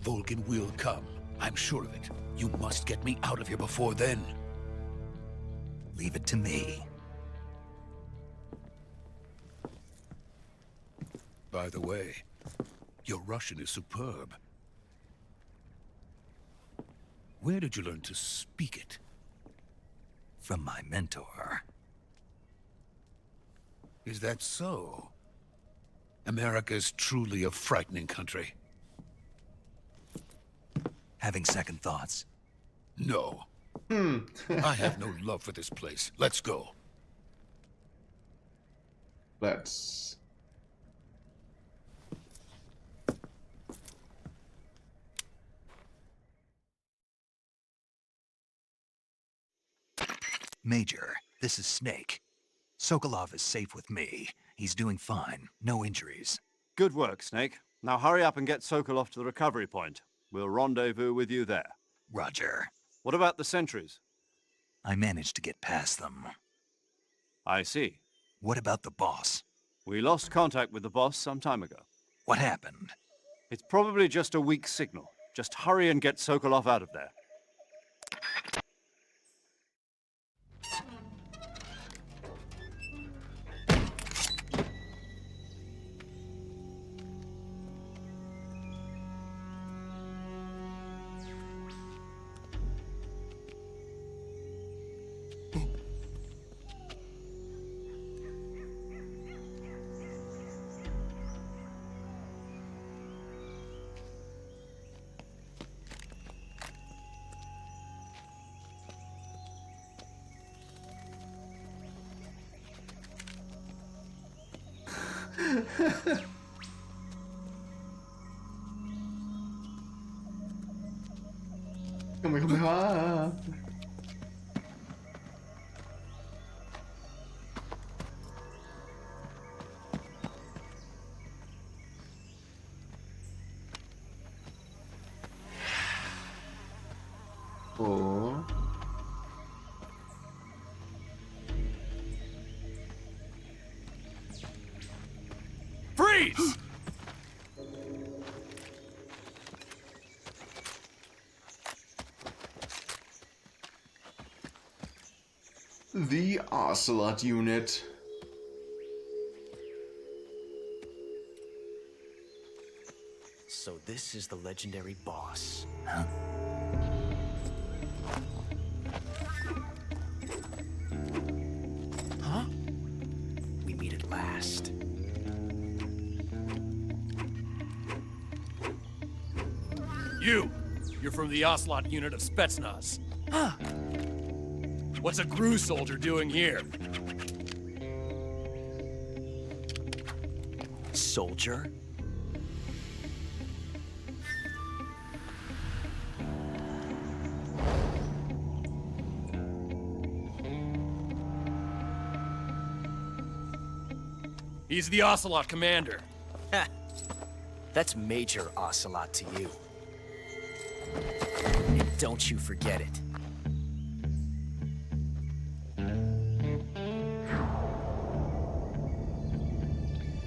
Volgin will come. I'm sure of it. You must get me out of here before then. Leave it to me. By the way, your Russian is superb. Where did you learn to speak it? From my mentor. Is that so? America is truly a frightening country. Having second thoughts? No. I have no love for this place. Let's go. Let's. Major, this is Snake. Sokolov is safe with me. He's doing fine. No injuries. Good work, Snake. Now hurry up and get Sokolov to the recovery point. We'll rendezvous with you there. Roger. What about the sentries? I managed to get past them. I see. What about the boss? We lost contact with the boss some time ago. What happened? It's probably just a weak signal. Just hurry and get Sokolov out of there. ¿Cómo va? Oh. Freeze! The Ocelot unit. So this is the legendary boss. Huh? We meet at last. You're from the Ocelot unit of Spetsnaz. Huh. What's a GRU soldier doing here? Soldier? He's the Ocelot commander. Ha! That's Major Ocelot to you. And don't you forget it.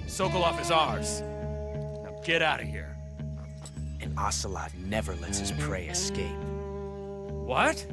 Sokolov is ours. Now get out of here. And Ocelot never lets his prey escape. What?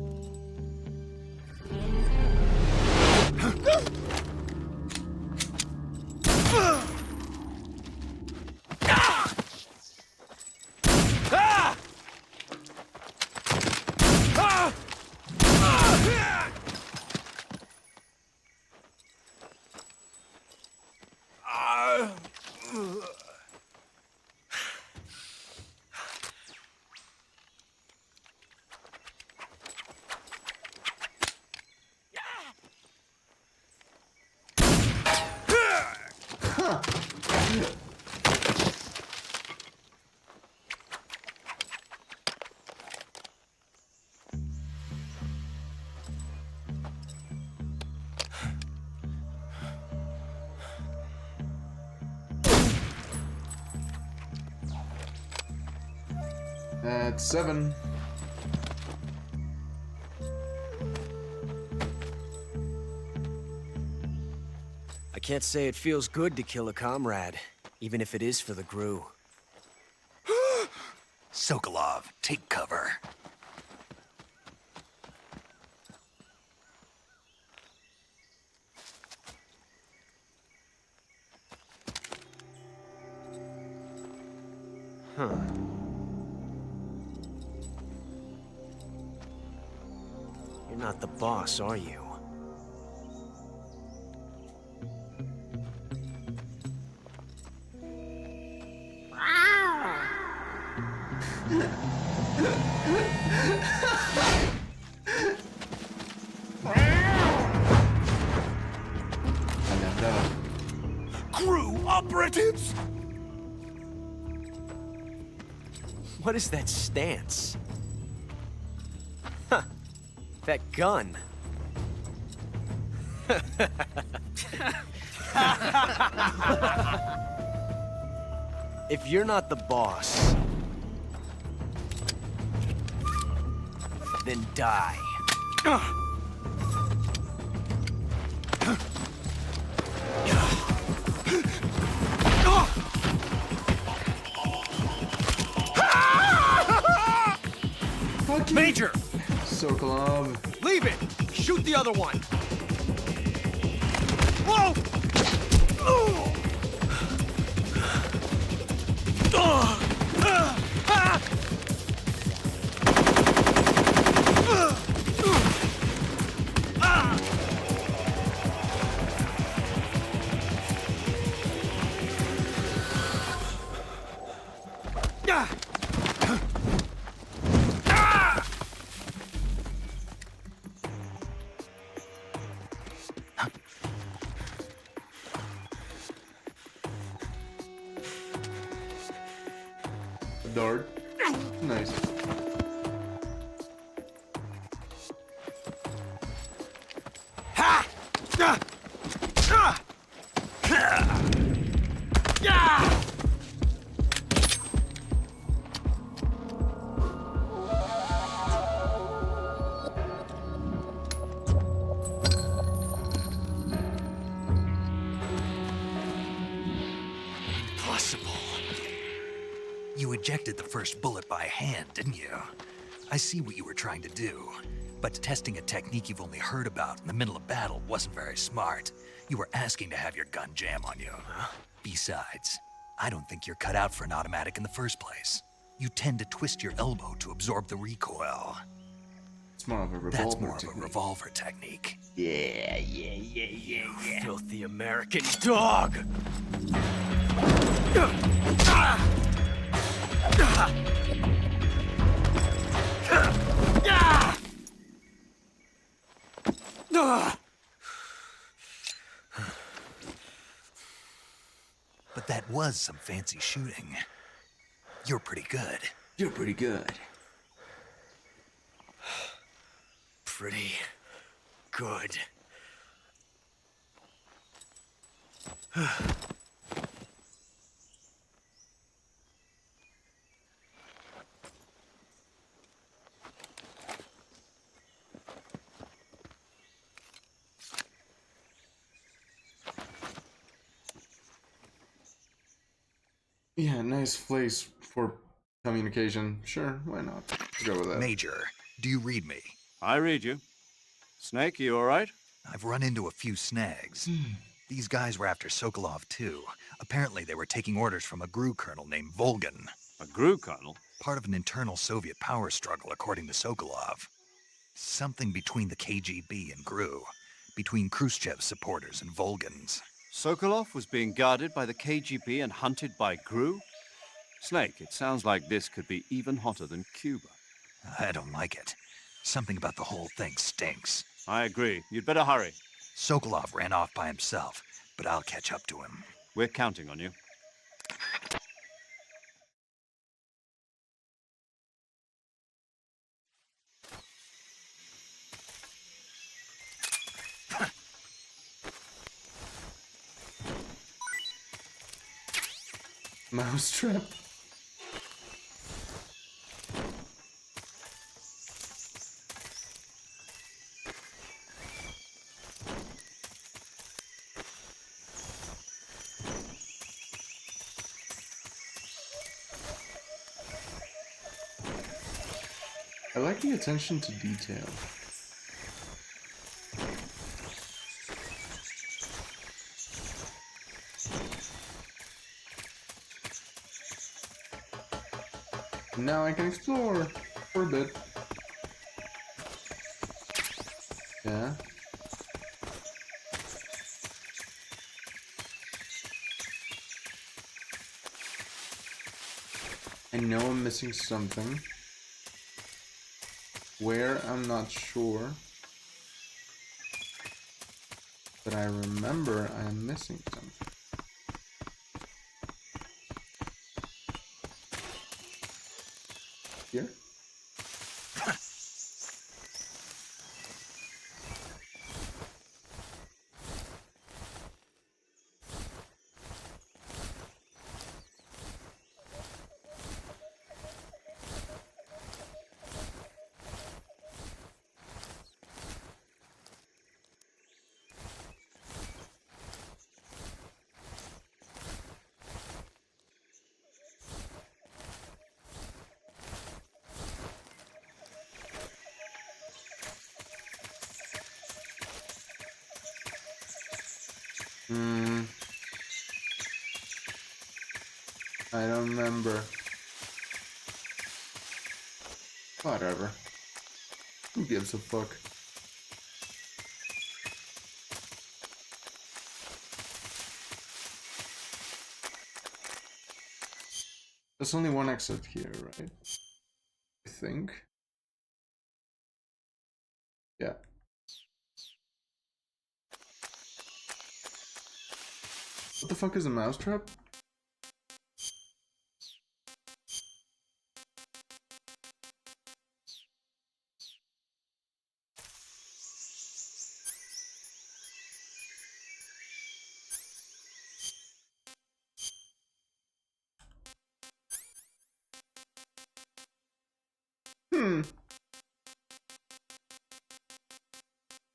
At 7. I can't say it feels good to kill a comrade, even if it is for the GRU. Sokolov, take cover. Huh. You're not the boss, are you? GRU operatives! What is that stance? Huh. That gun. If you're not the boss, then die. Major! Sokolov. Leave it! Shoot the other one! Whoa! dart. Nice. Impossible. You ejected the first bullet by hand, didn't you? I see what you were trying to do. But testing a technique you've only heard about in the middle of battle wasn't very smart. You were asking to have your gun jam on you. Besides, I don't think you're cut out for an automatic in the first place. You tend to twist your elbow to absorb the recoil. It's more of a revolver That's more technique. of a revolver technique. You filthy American dog! But that was some fancy shooting. You're pretty good. You're pretty good. Pretty good. Yeah, nice place for communication. Sure, why not? Let's go with that. Major, do you read me? I read you. Snake, you alright? I've run into a few snags. These guys were after Sokolov too. Apparently they were taking orders from a GRU colonel named Volgan. A GRU colonel? Part of an internal Soviet power struggle, according to Sokolov. Something between the KGB and GRU. Between Khrushchev's supporters and Volgan's. Sokolov was being guarded by the KGB and hunted by GRU? Snake, it sounds like this could be even hotter than Cuba. I don't like it. Something about the whole thing stinks. I agree. You'd better hurry. Sokolov ran off by himself, but I'll catch up to him. We're counting on you. Mousetrap. I like the attention to detail. Now I can explore for a bit. Yeah. I know I'm missing something. Where, I'm not sure. But I remember I'm missing something. Here? I don't remember. Whatever. Who gives a fuck? There's only one exit here, right? I think. Yeah. What the fuck is a mousetrap?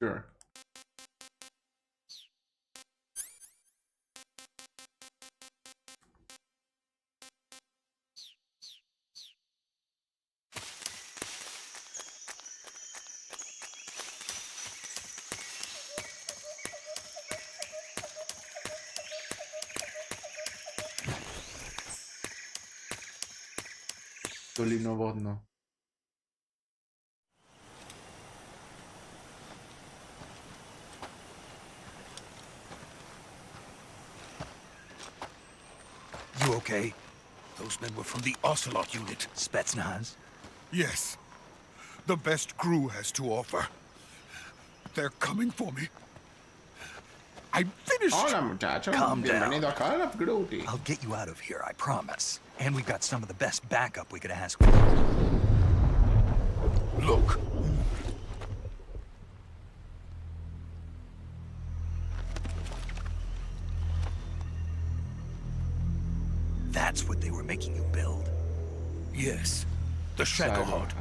Sure. Dolino wodno. You okay? Those men were from the Ocelot unit. Spetsnaz? Yes. The best crew has to offer. They're coming for me. I'm finished! Hola muchacho. Calm down. Bienvenido a Call of Duty. I'll get you out of here, I promise. And we've got some of the best backup we could ask for. Look. That's what they were making you build? Yes. The Shagohod. Cyberpunk.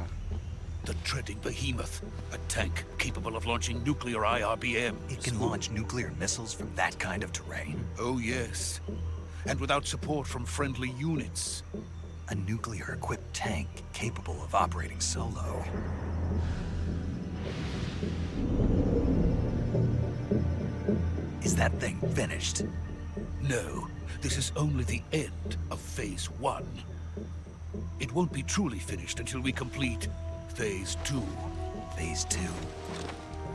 The treading behemoth. A tank capable of launching nuclear IRBM. It can launch nuclear missiles from that kind of terrain? Oh, yes. And without support from friendly units. A nuclear-equipped tank capable of operating solo. Is that thing finished? No, this is only the end of Phase 1. It won't be truly finished until we complete Phase 2. Phase 2?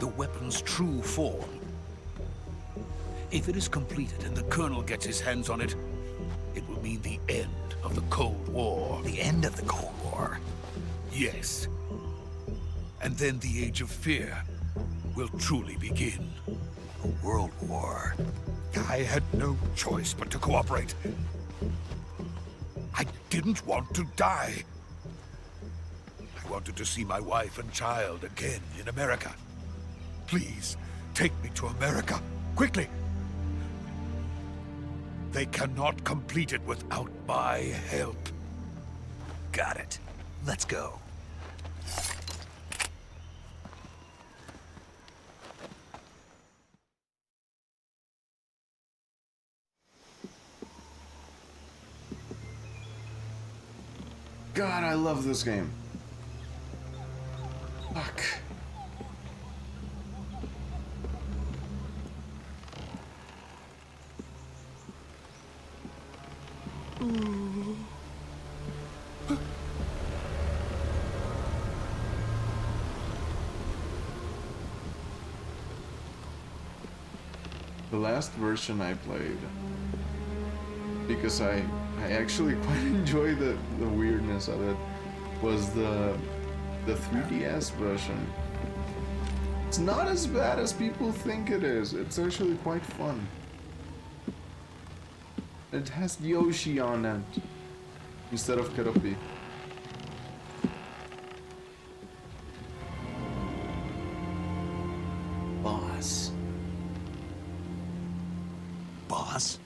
The weapon's true form. If it is completed and the Colonel gets his hands on it, it will mean the end of the Cold War. The end of the Cold War? Yes. And then the Age of Fear will truly begin. A world war? I had no choice but to cooperate. I didn't want to die. I wanted to see my wife and child again in America. Please, take me to America, quickly. They cannot complete it without my help. Got it. Let's go. God, I love this game. Fuck. The last version I played, because I actually quite enjoy the weirdness of it, was the 3DS version. It's not as bad as people think it is. It's actually quite fun. It has Yoshi on it instead of Keropi. Boss. Boss?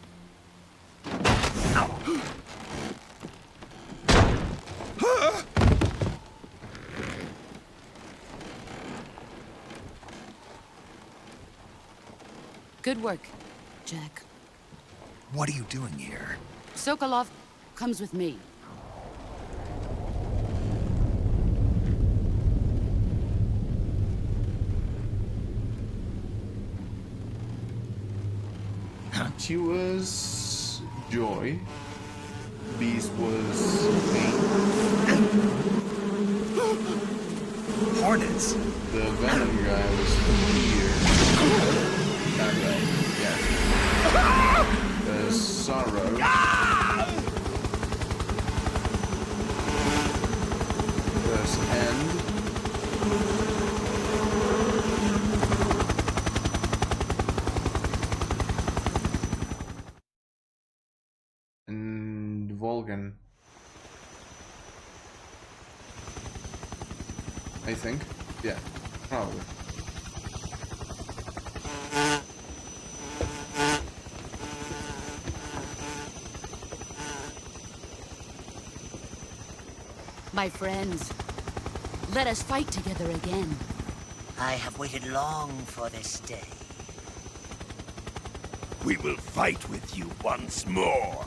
Good work, Jack. What are you doing here? Sokolov comes with me. She was joy. Beast was pain. Hornets? The Venom guy was fear. That way, yeah. The sorrow. There's end. And Volgan. I think. Yeah, probably. My friends, let us fight together again. I have waited long for this day. We will fight with you once more.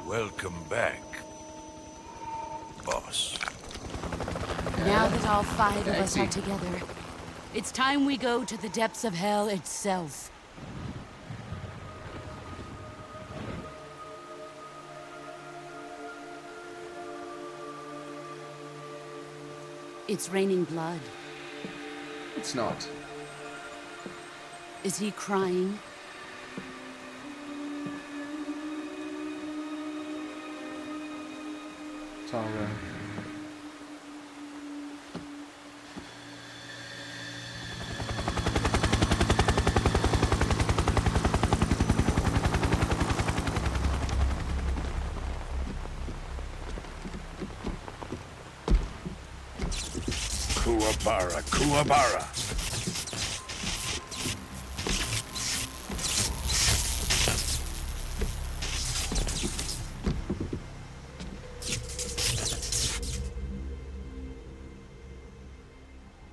Welcome back, boss. Now that all 5 of us are together, it's time we go to the depths of hell itself. It's raining blood. It's not. Is he crying? Tara. Kuwabara, Kuwabara.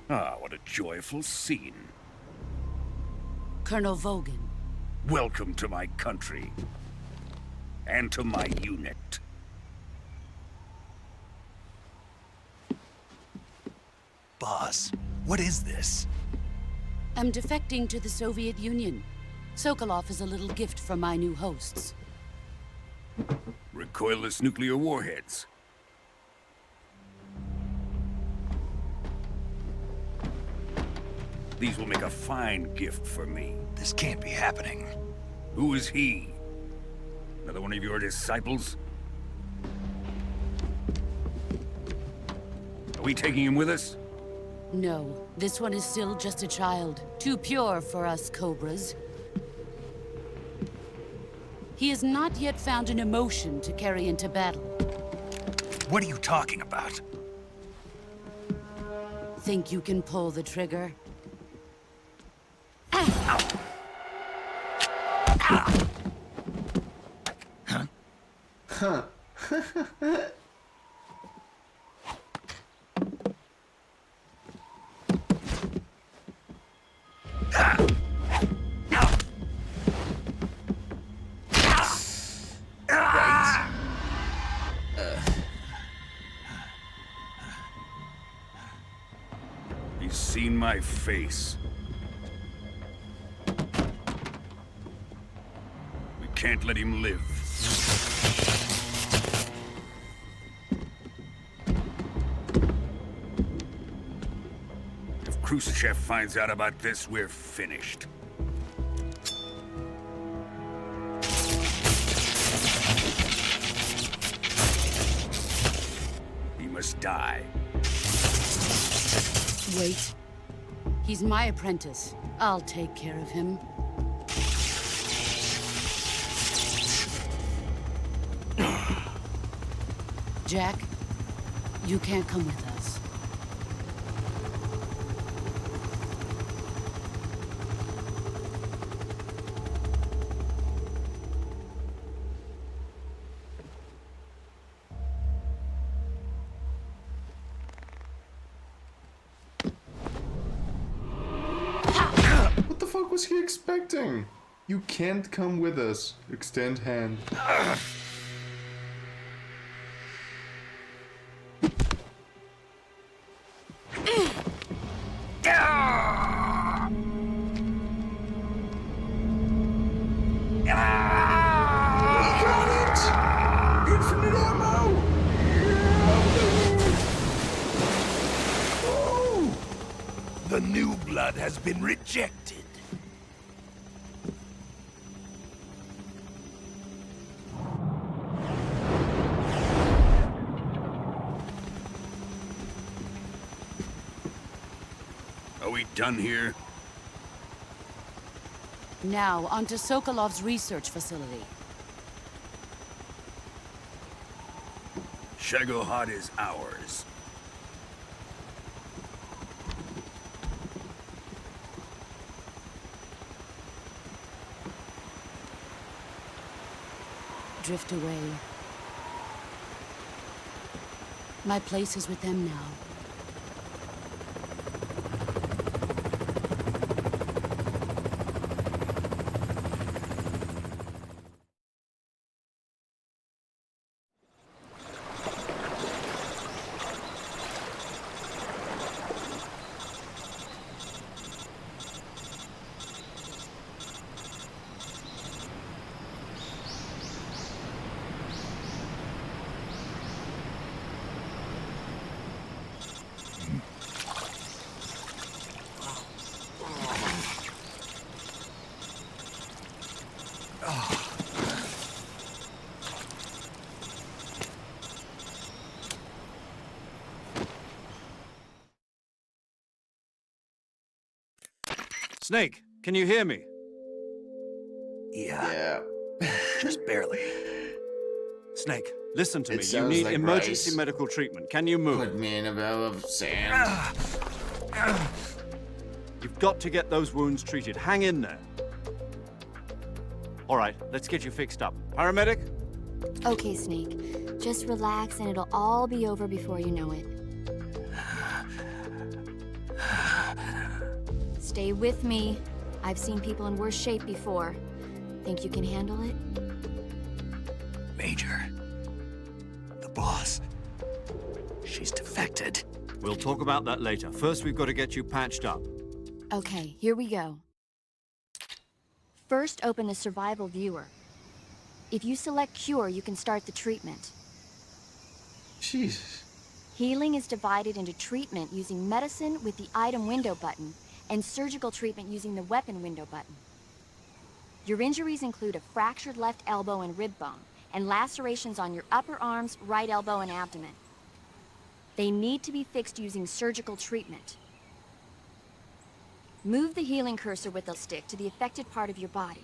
Ah, what a joyful scene. Colonel Vogan. Welcome to my country. And to my unit. Boss, what is this? I'm defecting to the Soviet Union. Sokolov is a little gift from my new hosts. Recoilless nuclear warheads. These will make a fine gift for me. This can't be happening. Who is he? Another one of your disciples? Are we taking him with us? No, this one is still just a child. Too pure for us Cobras. He has not yet found an emotion to carry into battle. What are you talking about? Think you can pull the trigger? Huh. He's seen my face. We can't let him live. If Khrushchev finds out about this, we're finished. He must die. Wait. He's my apprentice. I'll take care of him. Jack, you can't come with us. What the fuck was he expecting? You can't come with us. Extend hand. The new blood has been rejected. Are we done here? Now, onto Sokolov's research facility. Shagohod is ours. Drift away. My place is with them now. Snake, can you hear me? Yeah, just barely. Snake, listen to It me. You sounds need like emergency rice. medical treatment. Can you move? Put me in a bed of sand. You've got to get those wounds treated. Hang in there. All right, let's get you fixed up. Paramedic? Okay, Snake. Just relax and it'll all be over before you know it. Stay with me. I've seen people in worse shape before. Think you can handle it? Major, the boss, she's defected. We'll talk about that later. First, we've got to get you patched up. Okay, here we go. First, open the survival viewer. If you select cure, you can start the treatment. Jesus. Healing is divided into treatment using medicine with the item window button and surgical treatment using the weapon window button. Your injuries include a fractured left elbow and rib bone, and lacerations on your upper arms, right elbow, and abdomen. They need to be fixed using surgical treatment. Move the healing cursor with the stick to the affected part of your body.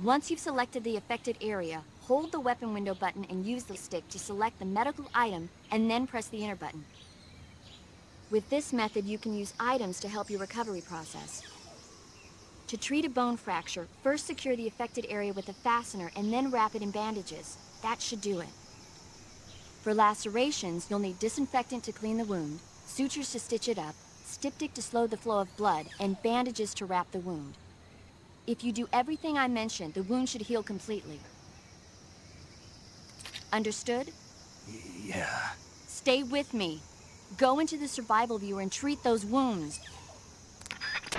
Once you've selected the affected area, hold the weapon window button and use the stick to select the medical item, and then press the enter button. With this method, you can use items to help your recovery process. To treat a bone fracture, first secure the affected area with a fastener and then wrap it in bandages. That should do it. For lacerations, you'll need disinfectant to clean the wound, sutures to stitch it up, styptic to slow the flow of blood, and bandages to wrap the wound. If you do everything I mentioned, the wound should heal completely. Understood? Yeah. Stay with me. Go into the survival viewer and treat those wounds.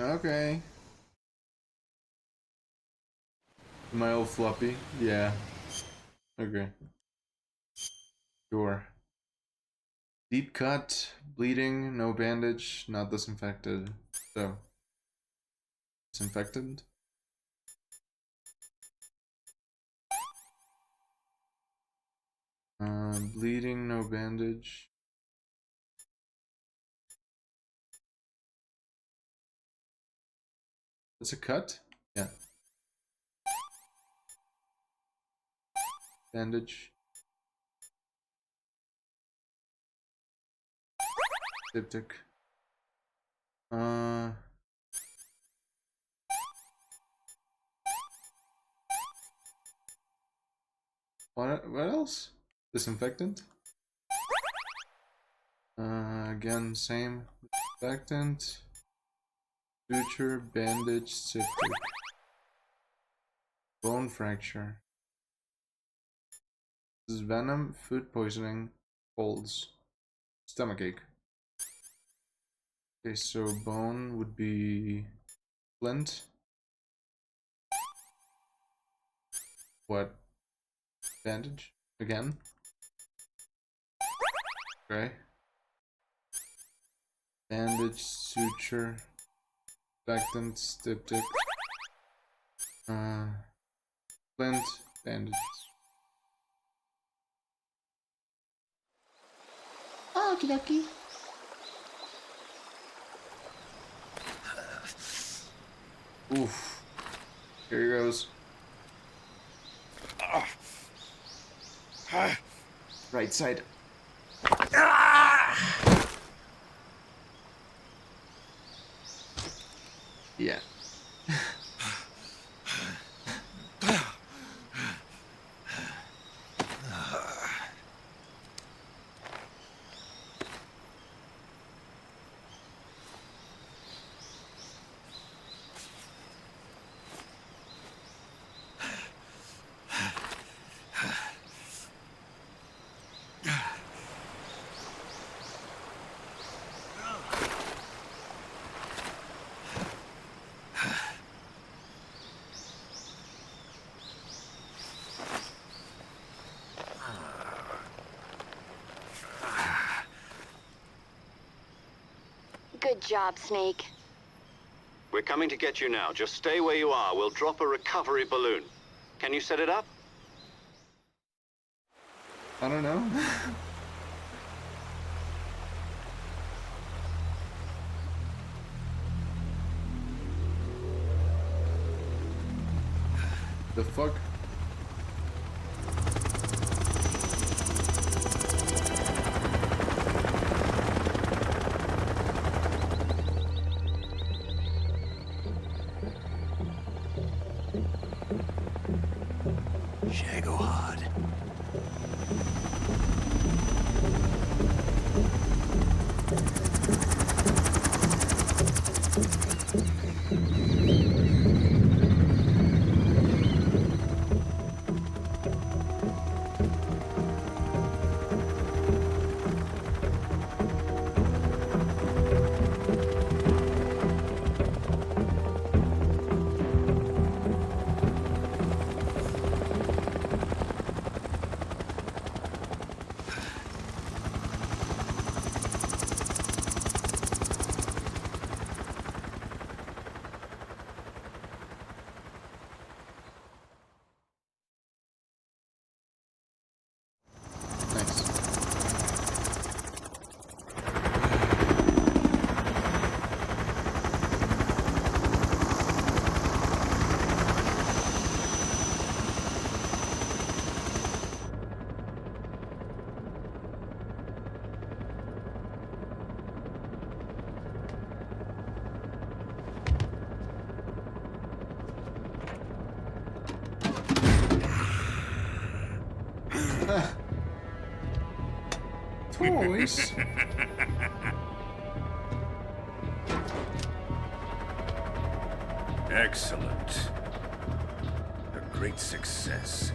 Okay. Am I all floppy? Yeah. Okay. Sure. Deep cut, bleeding, no bandage, not disinfected. So. Disinfected? Bleeding, no bandage. That's a cut? Yeah. Bandage. Styptic. What else? Disinfectant? Again, same. Disinfectant. Suture, bandage, styptic. Bone fracture. This is venom, food poisoning, colds, stomachache. Okay, so bone would be flint. What? Bandage? Again? Okay. Bandage, suture, disinfectant, styptic. Flint, bandage. Okie dokie. Oof. Here he goes. Right side. Yeah. Good job, Snake. We're coming to get you now. Just stay where you are. We'll drop a recovery balloon. Can you set it up? I don't know. The fuck? Shagohod. Toys? Excellent. A great success.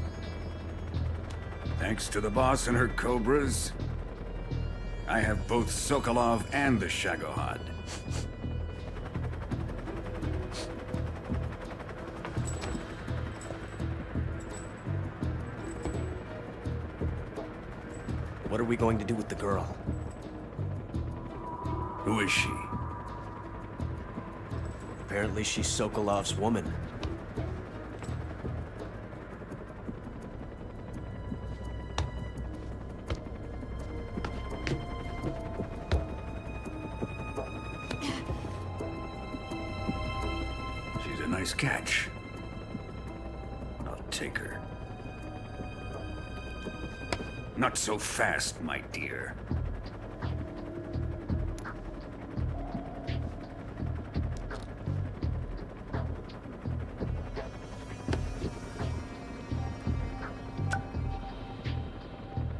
Thanks to the boss and her cobras, I have both Sokolov and the Shagohod. What are we going to do with the girl? Who is she? Apparently she's Sokolov's woman. She's a nice catch. I'll take her. Not so fast, my dear.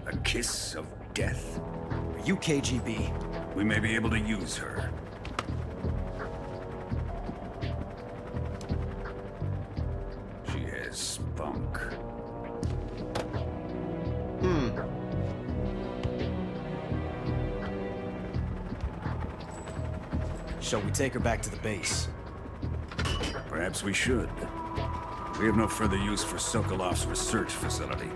A kiss of death. Are you KGB? We may be able to use her. She has spunk. Shall we take her back to the base? Perhaps we should. We have no further use for Sokolov's research facility.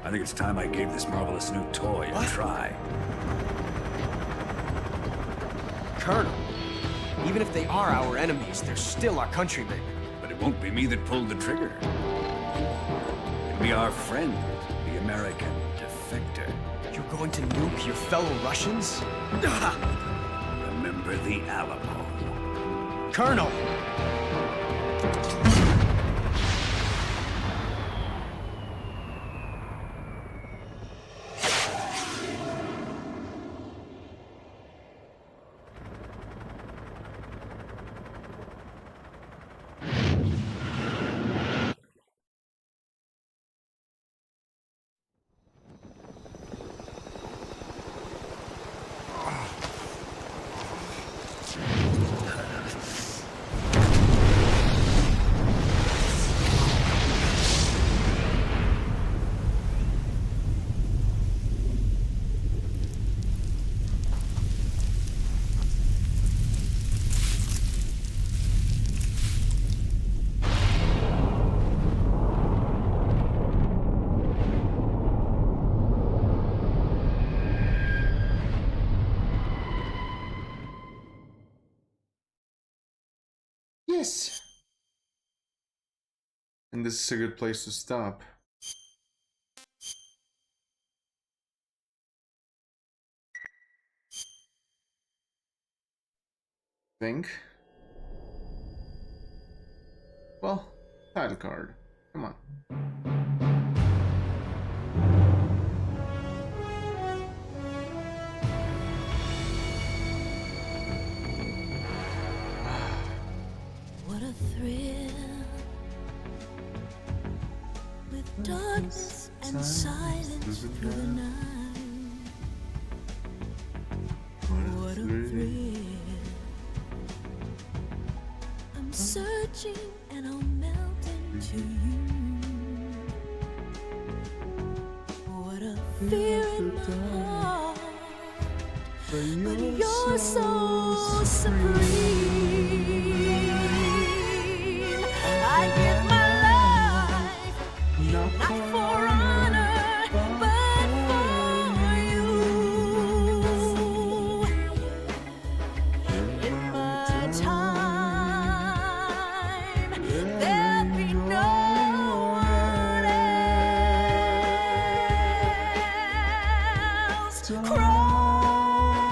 I think it's time I gave this marvelous new toy a try. Colonel, even if they are our enemies, they're still our countrymen. But it won't be me that pulled the trigger. It'll be our friend, the American defector. You're going to nuke your fellow Russians? Remember the Alamo. Colonel! Yes. And this is a good place to stop. Think. Well, title card. Come on. What a thrill, with darkness and silence through the night. What a thrill. I'm searching and I'll melt into you. What a fear in my heart, but you're so supreme. I give my life, not for honor, but for you. In my time, there'll be no one else. Crime,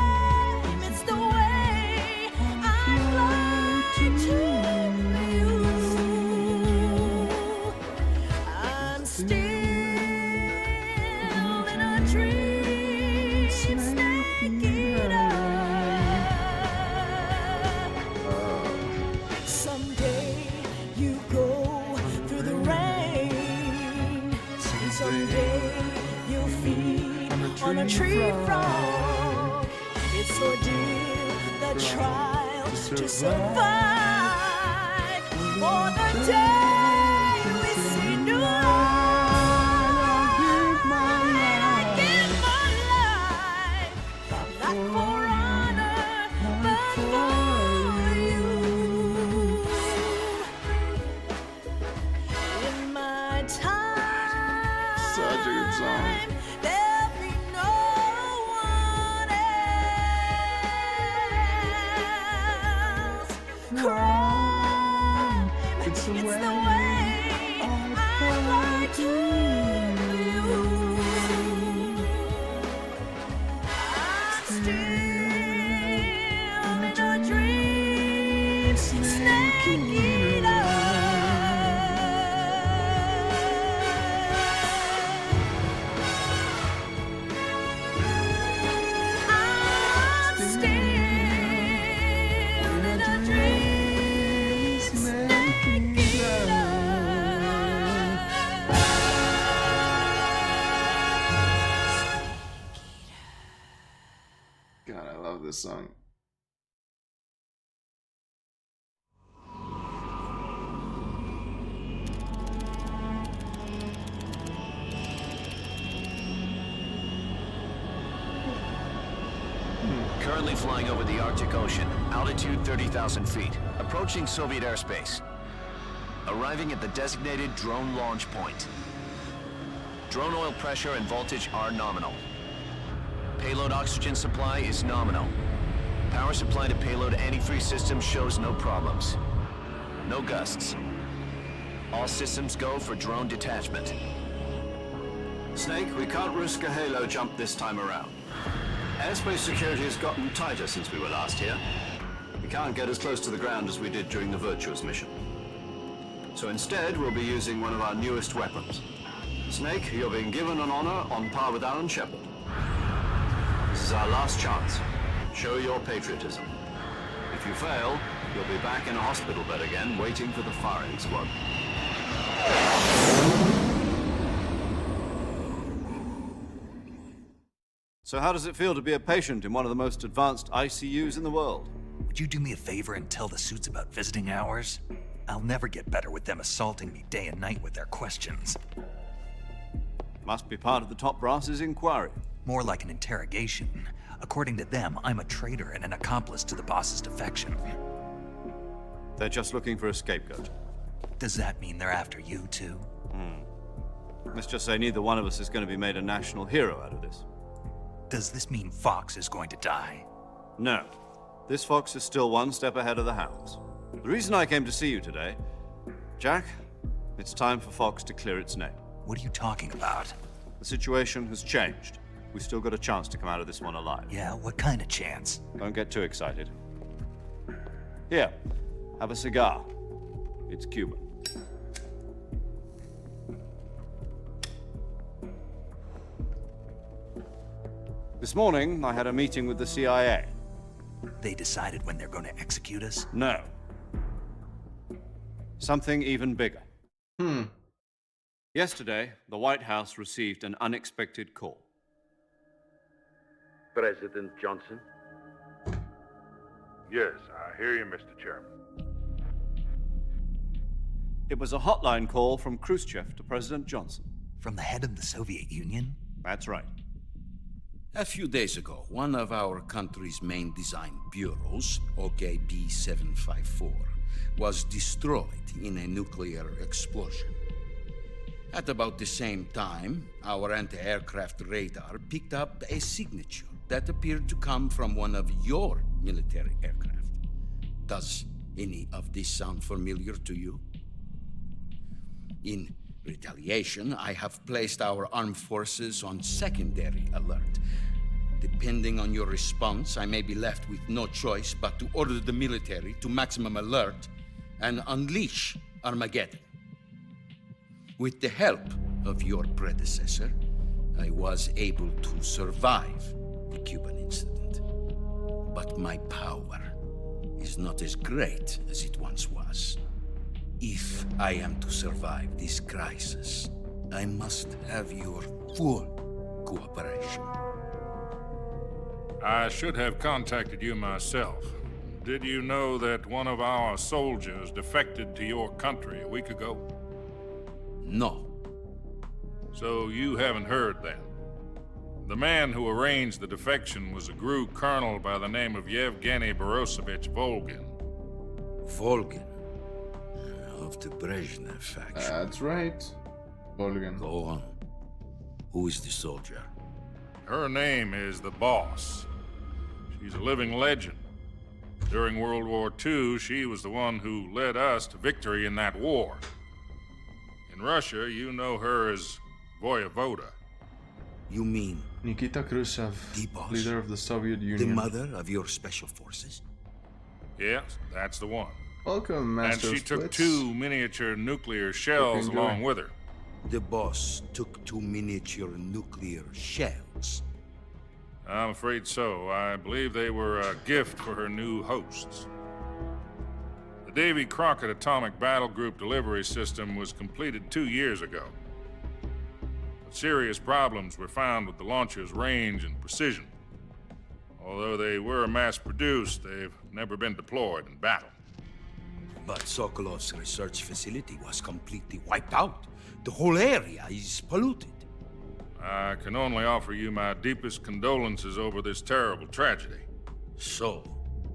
it's the way I fly to you. I'm still in a dream, snake eater. Someday you go through the rain. Someday you'll feed on a tree frog. It's ordeal, the trial to survive. For the day we see new life, I give my life, not for honor, but for you. In my time, Such a good song. there'll be no one else. Crime, it's the way I fly to you. I'm still in a dream, snake eater. I'm still in a dream, snake eater. God, I love this song. Currently flying over the Arctic Ocean, altitude 30,000 feet, approaching Soviet airspace. Arriving at the designated drone launch point. Drone oil pressure and voltage are nominal. Payload oxygen supply is nominal. Power supply to payload antifreeze system shows no problems. No gusts. All systems go for drone detachment. Snake, we can't risk a halo jump this time around. Airspace security has gotten tighter since we were last here. We can't get as close to the ground as we did during the Virtuous mission. So instead, we'll be using one of our newest weapons. Snake, you're being given an honor on par with Alan Shepard. This is our last chance. Show your patriotism. If you fail, you'll be back in a hospital bed again, waiting for the firing squad. So how does it feel to be a patient in one of the most advanced ICUs in the world? Would you do me a favor and tell the suits about visiting hours? I'll never get better with them assaulting me day and night with their questions. Must be part of the top brass's inquiry. More like an interrogation. According to them, I'm a traitor and an accomplice to the boss's defection. They're just looking for a scapegoat. Does that mean they're after you, too? Let's just say neither one of us is going to be made a national hero out of this. Does this mean Fox is going to die? No. This fox is still one step ahead of the hounds. The reason I came to see you today, Jack, It's time for Fox to clear its name. What are you talking about? The situation has changed. We've still got a chance to come out of this one alive. Yeah, what kind of chance? Don't get too excited. Here, have a cigar. It's Cuba. This morning, I had a meeting with the CIA. They decided when they're going to execute us? No. Something even bigger. Yesterday, the White House received an unexpected call. President Johnson? Yes, I hear you, Mr. Chairman. It was a hotline call from Khrushchev to President Johnson. From the head of the Soviet Union? That's right. A few days ago, one of our country's main design bureaus, OKB 754, was destroyed in a nuclear explosion. At about the same time, our anti-aircraft radar picked up a signature that appeared to come from one of your military aircraft. Does any of this sound familiar to you? In retaliation, I have placed our armed forces on secondary alert. Depending on your response, I may be left with no choice but to order the military to maximum alert and unleash Armageddon. With the help of your predecessor, I was able to survive the Cuban incident. But my power is not as great as it once was. If I am to survive this crisis, I must have your full cooperation. I should have contacted you myself. Did you know that one of our soldiers defected to your country a week ago? No. So you haven't heard then? The man who arranged the defection was a GRU colonel by the name of Yevgeny Borosovich Volgin. Volgin? Of the Brezhnev faction. That's right. Volgin. Go on. Who is the soldier? Her name is the Boss. She's a living legend. During World War II, she was the one who led us to victory in that war. In Russia, you know her as Voyevoda. You mean Nikita Khrushchev, the boss? Leader of the Soviet Union. The mother of your special forces? Yes, that's the one. Welcome, Master And she took 2 miniature nuclear shells along with her. The boss took 2 miniature nuclear shells? I'm afraid so. I believe they were a gift for her new hosts. The Davy Crockett Atomic Battle Group delivery system was completed 2 years ago. But serious problems were found with the launcher's range and precision. Although they were mass-produced, they've never been deployed in battle. But Sokolov's research facility was completely wiped out. The whole area is polluted. I can only offer you my deepest condolences over this terrible tragedy. So,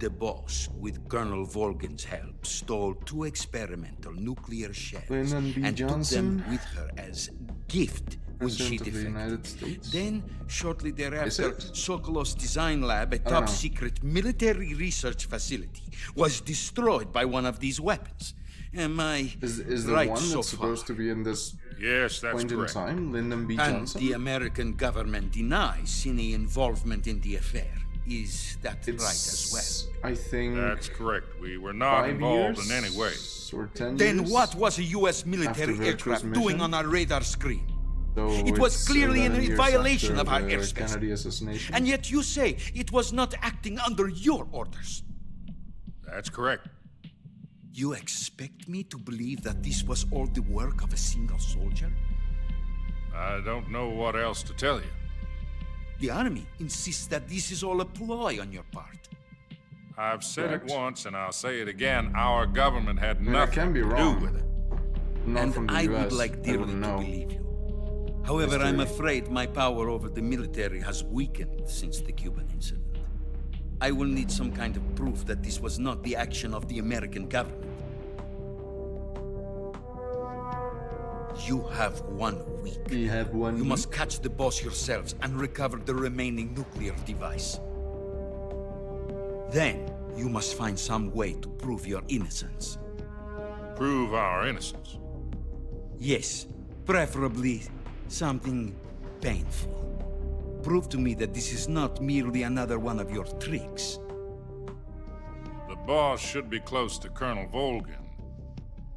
the boss, with Colonel Volgin's help, stole 2 experimental nuclear shells and took them with her as gift when she defected. Then, shortly thereafter, Sokolov's design lab, a top-secret military research facility, was destroyed by one of these weapons. Am I is the right one so that's supposed to be in this yes, that's point correct. in time? Lyndon B. And Johnson? the American government denies any involvement in the affair. Is that right as well? I think that's correct. We were not 5 involved years in any way. Or 10 Then years what was a U.S. military after aircraft Virtuous doing Mission? on our radar screen? So It was it's clearly 11 in years violation after of our the airspace. Kennedy assassination. And yet you say it was not acting under your orders. That's correct. You expect me to believe that this was all the work of a single soldier? I don't know what else to tell you. The army insists that this is all a ploy on your part. I've said it once and I'll say it again. Our government had I mean, nothing I can be to wrong. do with it. Not And from the I US. would like dearly to know. believe you. However, I'm History. afraid my power over the military has weakened since the Cuban incident. I will need some kind of proof that this was not the action of the American government. You have 1 week. We have 1 You week. must catch the boss yourselves and recover the remaining nuclear device. Then, you must find some way to prove your innocence. Prove our innocence. Yes, preferably something painful. Prove to me that this is not merely another one of your tricks. The boss should be close to Colonel Volgin.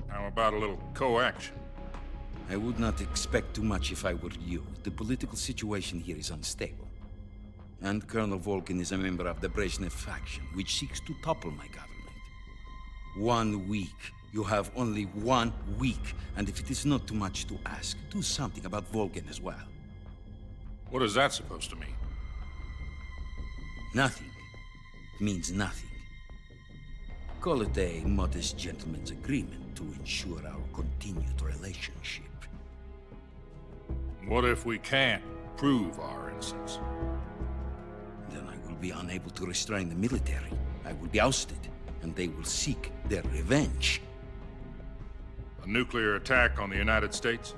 How about a little co-action? I would not expect too much if I were you. The political situation here is unstable. And Colonel Volgin is a member of the Brezhnev faction, which seeks to topple my government. 1 week. You have only 1 week. And if it is not too much to ask, do something about Volgin as well. What is that supposed to mean? Nothing. It means nothing. Call it a modest gentleman's agreement to ensure our continued relationship. What if we can't prove our innocence? Then I will be unable to restrain the military. I will be ousted, and they will seek their revenge. A nuclear attack on the United States?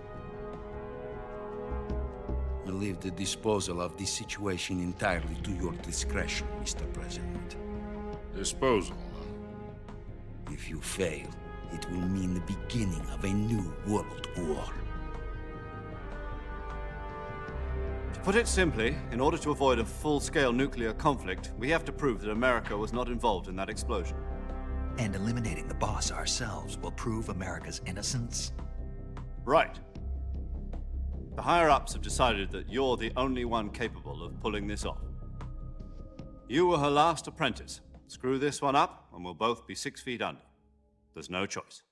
I leave the disposal of this situation entirely to your discretion, Mr. President. Disposal? If you fail, it will mean the beginning of a new world war. To put it simply, in order to avoid a full-scale nuclear conflict, we have to prove that America was not involved in that explosion. And eliminating the boss ourselves will prove America's innocence? Right. The higher-ups have decided that you're the only one capable of pulling this off. You were her last apprentice. Screw this one up, and we'll both be 6 feet under. There's no choice.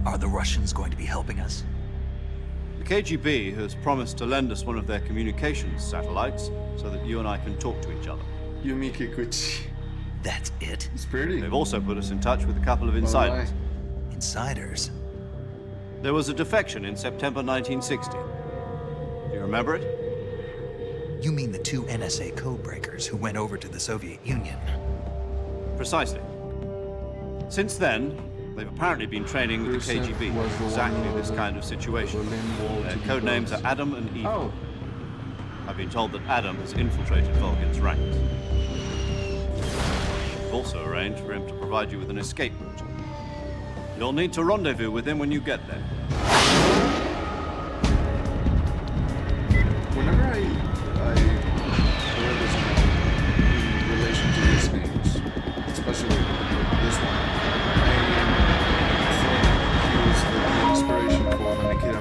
Are the Russians going to be helping us? The KGB has promised to lend us one of their communications satellites so that you and I can talk to each other. Yumikikuchi. That's it? It's pretty. They've also put us in touch with a couple of insiders. Insiders? There was a defection in September 1960. Do you remember it? You mean the 2 NSA codebreakers who went over to the Soviet Union? Precisely. Since then, they've apparently been training with the KGB for exactly this kind of situation. Their code names are Adam and Eve. Oh. I've been told that Adam has infiltrated Volgin's ranks. We've also arranged for him to provide you with an escape route. You'll need to rendezvous with him when you get there. Whenever I hear this in relation to these games, especially this one, I thought he was the inspiration for the Nikita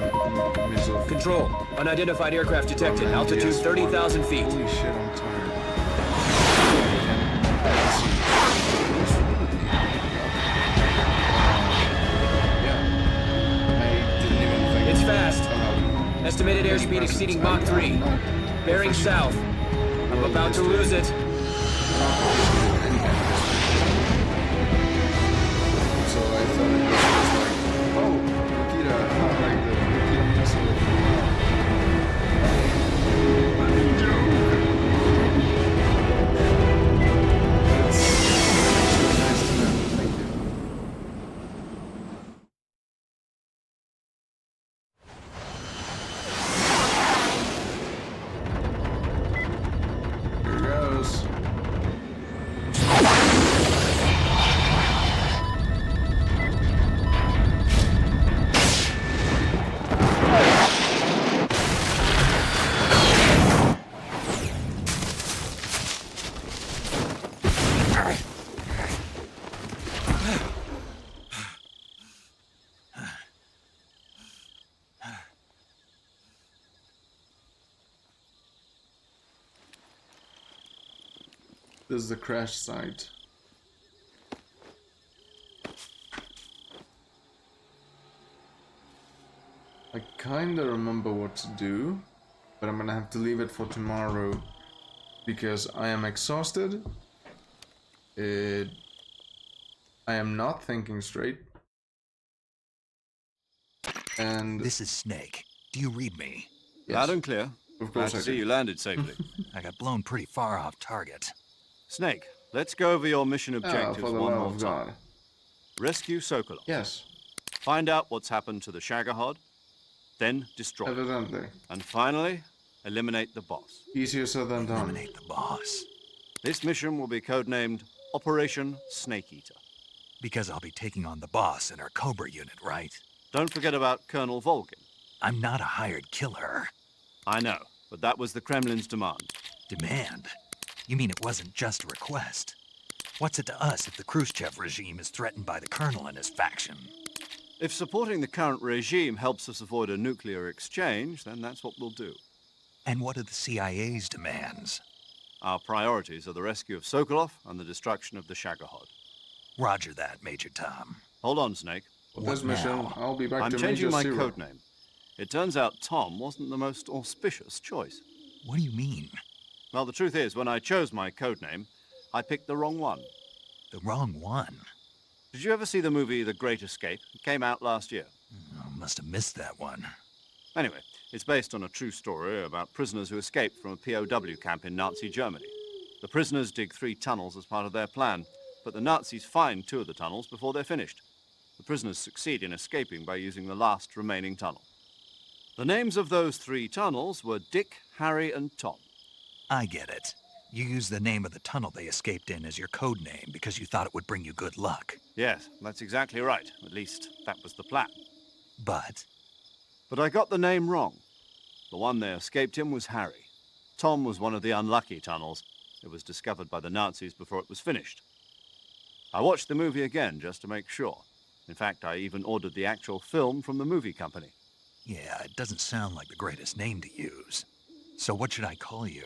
missile. Control. Unidentified aircraft detected. Altitude 30,000 feet. Holy shit, I'm tired. It's fast. Estimated airspeed exceeding Mach 3. Bearing south. I'm about to lose it. So I thought it was just like, oh, Nikita, like the Nikita missile. It's nice to know. Thank you. Here goes. This is the crash site. I kinda remember what to do, but I'm gonna have to leave it for tomorrow because I am exhausted. I am not thinking straight. And This is Snake. Do you read me? Yes. Loud and clear. Of Glad course to I see do. you landed safely. I got blown pretty far off target. Snake, let's go over your mission objectives for the one love more of time. God. Rescue Sokolov. Yes, Find out what's happened to the Shagohod, then destroy it. evidently. And finally, eliminate the boss. Easier said than done. Eliminate the boss. This mission will be codenamed Operation Snake Eater. Because I'll be taking on the boss in our Cobra unit, right? Don't forget about Colonel Volgin. I'm not a hired killer. I know, but that was the Kremlin's demand. Demand? You mean it wasn't just a request? What's it to us if the Khrushchev regime is threatened by the Colonel and his faction? If supporting the current regime helps us avoid a nuclear exchange, then that's what we'll do. And what are the CIA's demands? Our priorities are the rescue of Sokolov and the destruction of the Shagohod. Roger that, Major Tom. Hold on, Snake. Well, this mission, I'll be back I'm to changing Major my Zero. codename. It turns out Tom wasn't the most auspicious choice. What do you mean? Well, the truth is, when I chose my codename, I picked the wrong one. The wrong one? Did you ever see the movie The Great Escape? It came out last year. I must have missed that one. Anyway, it's based on a true story about prisoners who escaped from a POW camp in Nazi Germany. The prisoners dig 3 tunnels as part of their plan, but the Nazis find 2 of the tunnels before they're finished. The prisoners succeed in escaping by using the last remaining tunnel. The names of those 3 tunnels were Dick, Harry, and Tom. I get it. You used the name of the tunnel they escaped in as your code name because you thought it would bring you good luck. Yes, that's exactly right. At least, that was the plan. But I got the name wrong. The one they escaped in was Harry. Tom was one of the unlucky tunnels. It was discovered by the Nazis before it was finished. I watched the movie again just to make sure. In fact, I even ordered the actual film from the movie company. yeah, it doesn't sound like the greatest name to use. So what should I call you?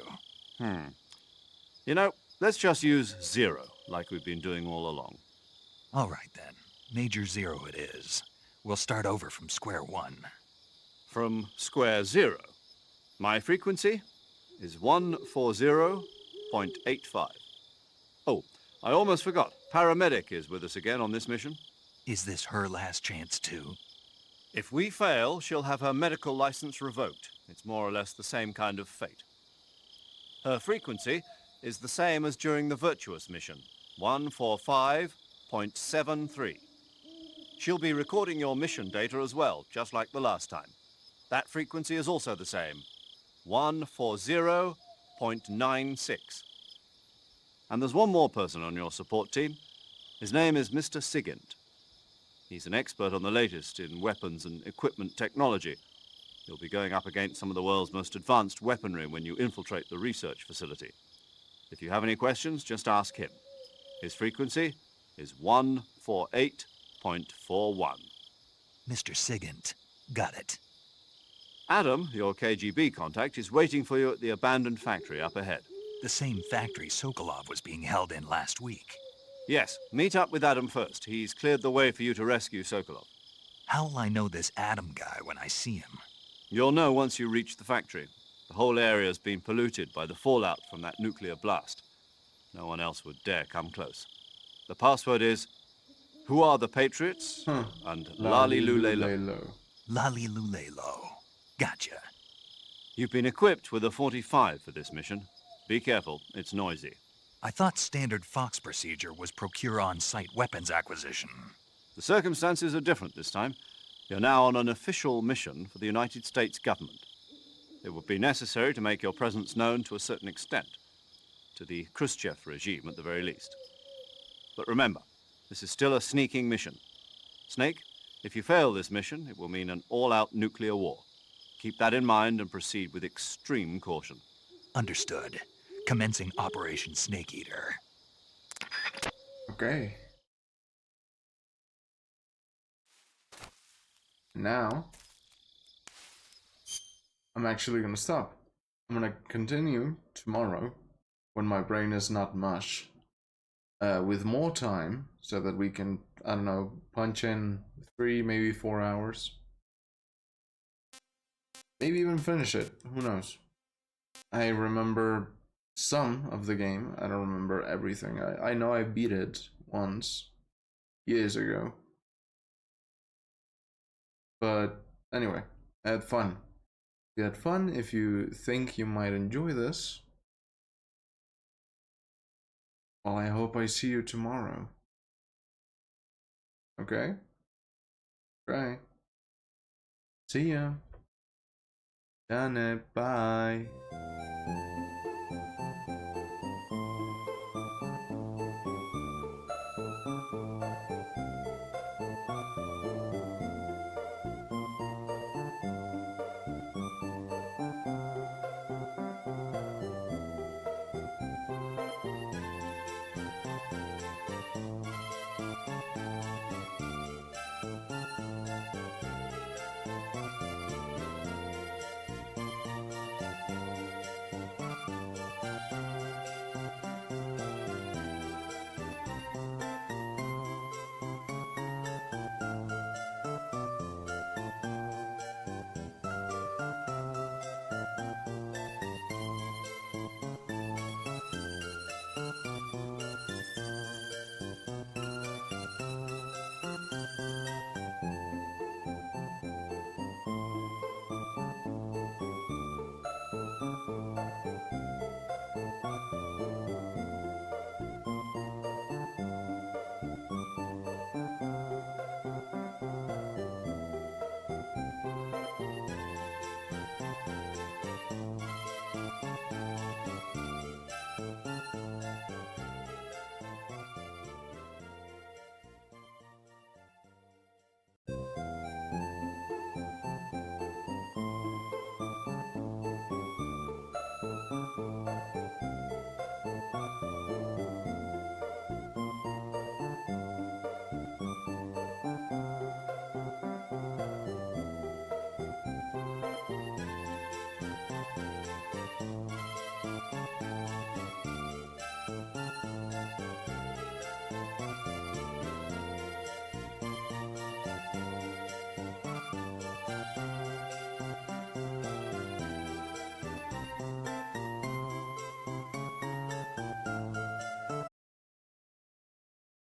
You know, let's just use Zero, like we've been doing all along. All right, then. Major Zero it is. We'll start over from square one. From square 0. My frequency is 140.85. Oh, I almost forgot. Paramedic is with us again on this mission. Is this her last chance, too? If we fail, she'll have her medical license revoked. It's more or less the same kind of fate. Her frequency is the same as during the Virtuous mission, 145.73. She'll be recording your mission data as well, just like the last time. That frequency is also the same, 140.96. And there's one more person on your support team. His name is Mr. Sigint. He's an expert on the latest in weapons and equipment technology. You'll be going up against some of the world's most advanced weaponry when you infiltrate the research facility. If you have any questions, just ask him. His frequency is 148.41. Mr. Sigint. Got it. Adam, your KGB contact, is waiting for you at the abandoned factory up ahead. The same factory Sokolov was being held in last week. Yes, meet up with Adam first. He's cleared the way for you to rescue Sokolov. How'll I know this Adam guy when I see him? You'll know once you reach the factory. The whole area's been polluted by the fallout from that nuclear blast. No one else would dare come close. The password is, "Who are the Patriots?" and "Lali Lulelo." Lali Lulelo. Gotcha. You've been equipped with a 45 for this mission. Be careful, it's noisy. I thought standard Fox procedure was procure on-site weapons acquisition. The circumstances are different this time. You're now on an official mission for the United States government. It would be necessary to make your presence known to a certain extent, to the Khrushchev regime at the very least. But remember, this is still a sneaking mission. Snake, if you fail this mission, it will mean an all-out nuclear war. Keep that in mind and proceed with extreme caution. Understood. Commencing Operation Snake Eater. Okay. Now, I'm actually gonna stop. I'm gonna continue tomorrow, when my brain is not mush, with more time, so that we can, I don't know, punch in 3, maybe 4 hours. Maybe even finish it, who knows. I remember some of the game, I don't remember everything. I know I beat it once, years ago. But anyway, I had fun. If you had fun, if you think you might enjoy this, well, I hope I see you tomorrow. Okay? Right. See ya. Done it. Bye.